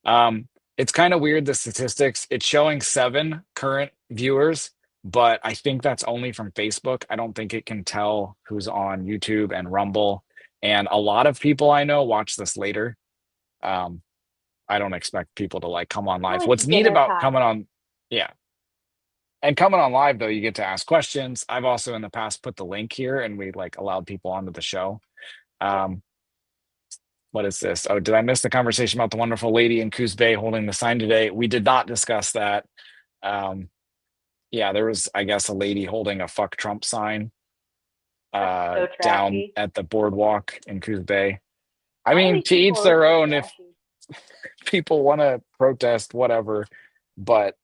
Um, it's kind of weird, the statistics. It's showing 7 current viewers, but I think that's only from Facebook. I don't think it can tell who's on YouTube and Rumble. And a lot of people I know watch this later. Um, I don't expect people to like come on live. Well, it's What's neat dinner about time. coming on, yeah. And coming on live though, you get to ask questions. I've also in the past put the link here and we like allowed people onto the show. Um, what is this? Oh, did I miss the conversation about the wonderful lady in Coos Bay holding the sign today? We did not discuss that. Yeah, there was, I guess, a lady holding a "fuck Trump" sign That's so down trashy. at the boardwalk in Coos Bay. I Why are mean, these to each people their so own. If trashy? people want to protest, whatever. But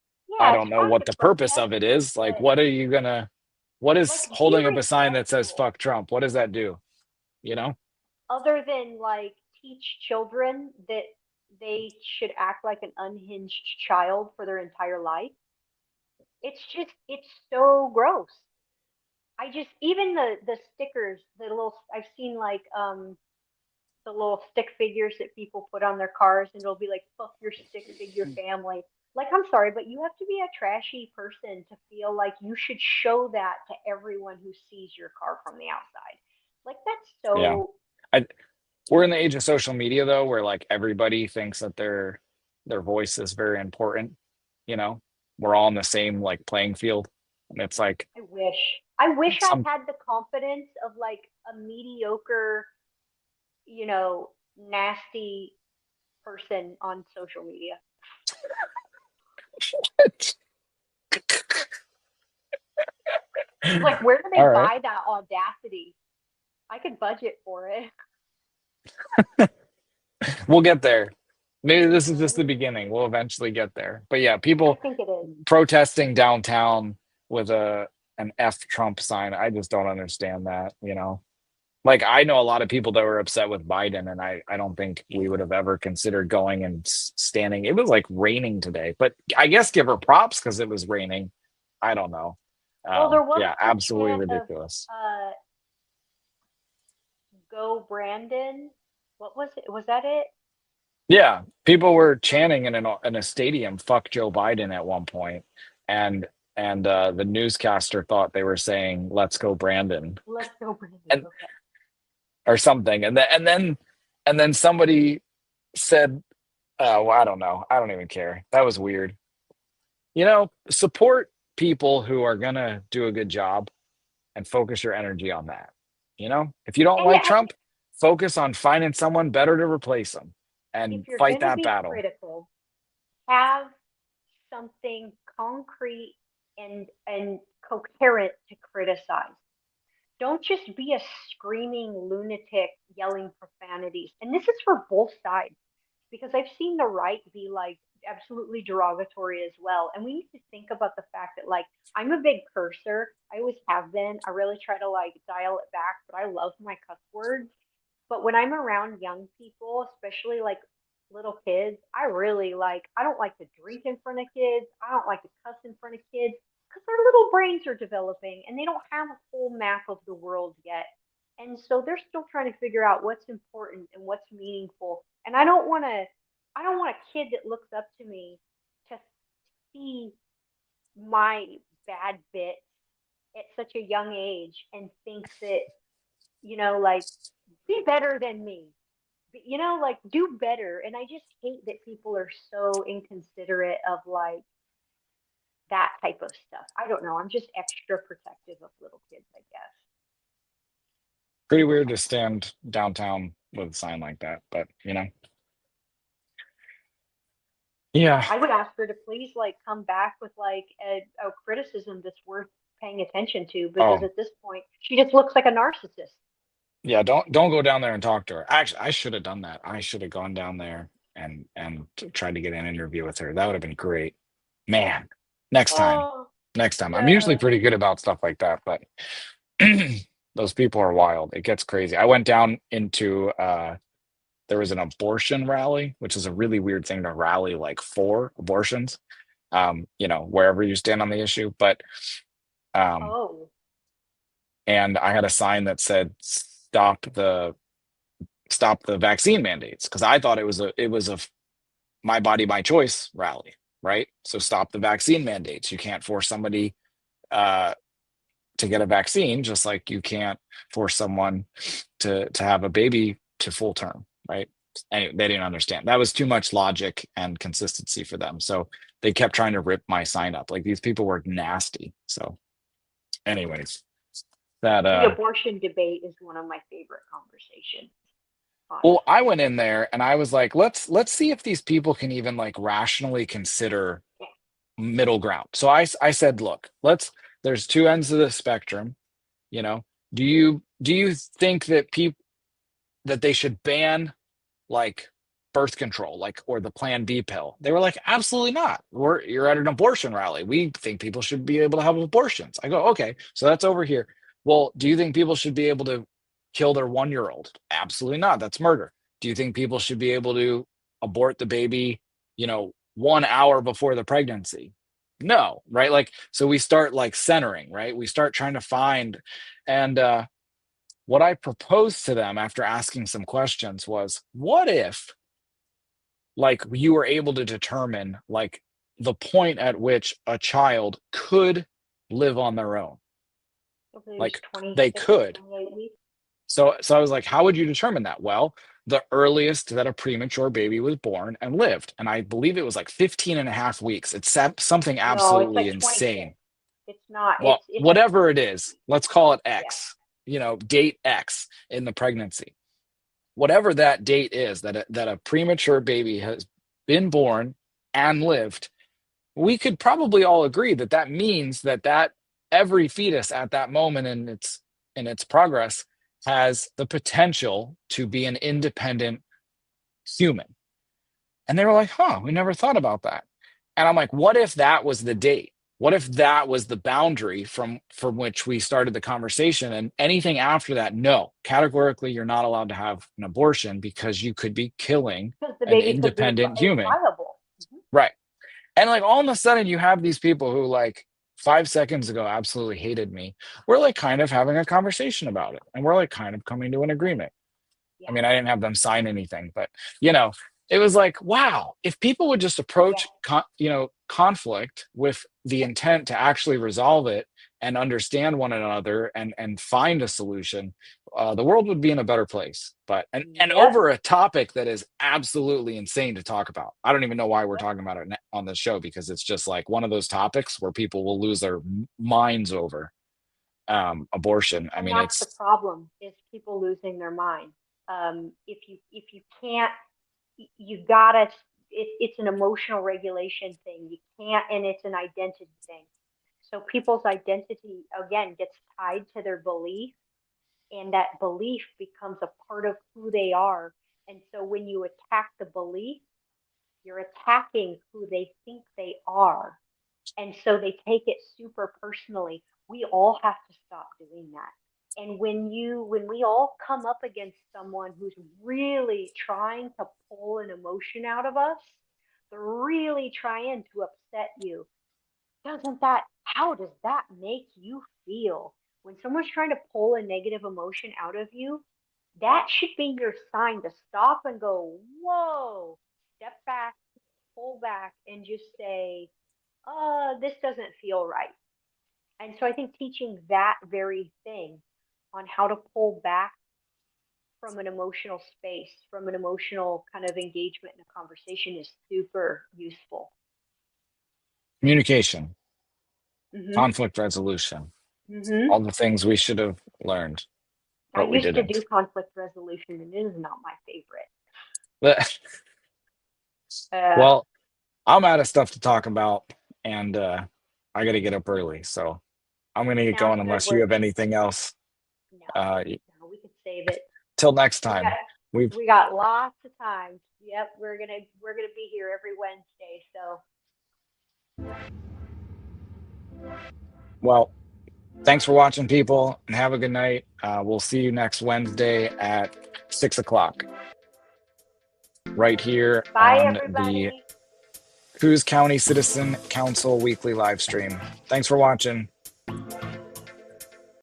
I Yeah, it's don't know fine what to the purpose protest, of it is. Like, but what are you gonna? What is like be holding up a sign that says respectful. "fuck Trump"? What does that do? You know? Other than like teach children that they should act like an unhinged child for their entire life. It's so gross. I just even the stickers, the little I've seen like the little stick figures that people put on their cars and it'll be like fuck your stick figure family. Like I'm sorry, but you have to be a trashy person to feel like you should show that to everyone who sees your car from the outside. Like that's Yeah. so I, we're in the age of social media though, where like everybody thinks that their voice is very important. You know, we're all in the same like playing field, and it's like I wish. I wish I some had the confidence of like a mediocre, nasty person on social media. Like, where do they all right. buy that audacity? I could budget for it. We'll get there. Maybe this is just the Mhm. beginning. We'll eventually get there. But yeah, I people think it is. protesting downtown with an F Trump sign. I just don't understand that, you know. Like I know a lot of people that were upset with Biden, and I don't think we would have ever considered going and standing. It was like raining today, but I guess give her props because it was raining. I don't know. Well, there was Yeah, the absolutely chant of ridiculous. "Go Brandon." What was it? Was that it? Yeah, people were chanting in a stadium, "Fuck Joe Biden" at one point, and the newscaster thought they were saying, "Let's go, Brandon," Let's go Brandon. and Okay. or something, and then somebody said, well, I don't know, I don't even care. That was weird. You know, support people who are gonna do a good job and focus your energy on that. You know, if you don't And like yeah, Trump, focus on finding someone better to replace him if and you're fight gonna that be battle. critical, have something concrete and coherent to criticize. Don't just be a screaming lunatic yelling profanities. And this is for both sides because I've seen the right be like absolutely derogatory as well. And we need to think about the fact that like I'm a big cursor. I always have been. I really try to like dial it back, but I love my cuss words. But when I'm around young people, especially like little kids, I don't like to drink in front of kids. I don't like to cuss in front of kids because their little brains are developing and they don't have a full map of the world yet. And so they're still trying to figure out what's important and what's meaningful. And I don't want a kid that looks up to me to see my bad bits at such a young age and thinks that, like be better than me. Like do better. And I just hate that people are so inconsiderate of like that type of stuff. I don't know. I'm just extra protective of little kids, I guess. Pretty weird to stand downtown with a sign like that, but you know. Yeah. I would ask her to please like come back with like a criticism that's worth paying attention to, because Oh, at this point she just looks like a narcissist. yeah, don't go down there and talk to her. Actually, I should have done that. I should have gone down there and tried to get an interview with her. That would have been great. Man, next time. Oh, Next time. I'm usually yeah. pretty good about stuff like that, but those people are wild. It gets crazy. I went down into there was an abortion rally, which is a really weird thing to rally like for abortions. You know, wherever you stand on the issue. But um Oh, and I had a sign that said stop the vaccine mandates, because I thought it was a my body my choice rally, right? So stop the vaccine mandates. You can't force somebody uh to get a vaccine, just like you can't force someone to have a baby to full term, right? Anyway, they didn't understand. That was too much logic and consistency for them. So they kept trying to rip my sign up. Like, these people were nasty. So anyways, that the abortion debate is one of my favorite conversations. well, Honestly. I went in there and I was like, let's see if these people can even like rationally consider middle ground. So I said, look, there's two ends of the spectrum, you know. Do you think that people that they should ban like birth control, like, or the Plan B pill? They were like, absolutely not. You're at an abortion rally. We think people should be able to have abortions. I go, okay, so that's over here. Well, do you think people should be able to kill their 1-year-old? Absolutely not. That's murder. Do you think people should be able to abort the baby, 1 hour before the pregnancy? No, right? Like, so we start like centering, right? We start trying to find, and what I proposed to them after asking some questions was, what if like you were able to determine like the point at which a child could live on their own? I believe Like, it's they 26 or could. 28 weeks. So I was like, how would you determine that? Well, the earliest that a premature baby was born and lived, and I believe it was like 15 and a half weeks. It's something No, it's absolutely like 26. insane. It's not. Well, It's like whatever it is, let's call it yeah. X, date X in the pregnancy. Whatever that date is, that a premature baby has been born and lived, we could probably all agree that that means that every fetus at that moment in its progress has the potential to be an independent human. And they were like, huh, we never thought about that. And I'm like, what if that was the date? What if that was the boundary from which we started the conversation? And anything after that, no, categorically, you're not allowed to have an abortion because you could be killing Because the an baby could be independent is human. viable. Right. And like all of a sudden you have these people who like 5 seconds ago absolutely hated me. We're like kind of having a conversation about it. And we're like kind of coming to an agreement. Yeah. I mean, I didn't have them sign anything, but it was like, wow, if people would just approach conflict with the intent to actually resolve it and understand one another and find a solution, the world would be in a better place. But and Yep. over a topic that is absolutely insane to talk about. I don't even know why we're talking about it on this show, because it's just like one of those topics where people will lose their minds over abortion. I And mean, that's the it's problem, is people losing their mind. If you can't, you gotta. It's an emotional regulation thing. You can't, and it's an identity thing. So people's identity again gets tied to their belief, and that belief becomes a part of who they are. And so when you attack the belief, you're attacking who they think they are. And so they take it super personally. We all have to stop doing that. And when we all come up against someone who's really trying to pull an emotion out of us, they're really trying to upset you. How does that make you feel? When someone's trying to pull a negative emotion out of you, that should be your sign to stop and go, whoa, step back, pull back, and just say, this doesn't feel right. And so I think teaching that very thing on how to pull back from an emotional space, from an emotional kind of engagement in a conversation is super useful. communication, Mm-hmm. conflict resolution, Mm-hmm. all the things we should have learned. I but we used to didn't. do conflict resolution, and it is not my favorite. Well, I'm out of stuff to talk about, and I got to get up early, so I'm going to get Sounds going good. unless you have anything else. No, we can save it. Till next We time. got, we got lots of time. Yep, we're gonna be here every Wednesday. So. Well, thanks for watching, people, and have a good night. We'll see you next Wednesday at 6 o'clock. Right here Bye, on everybody. the Coos County Citizen Council weekly live stream. Thanks for watching.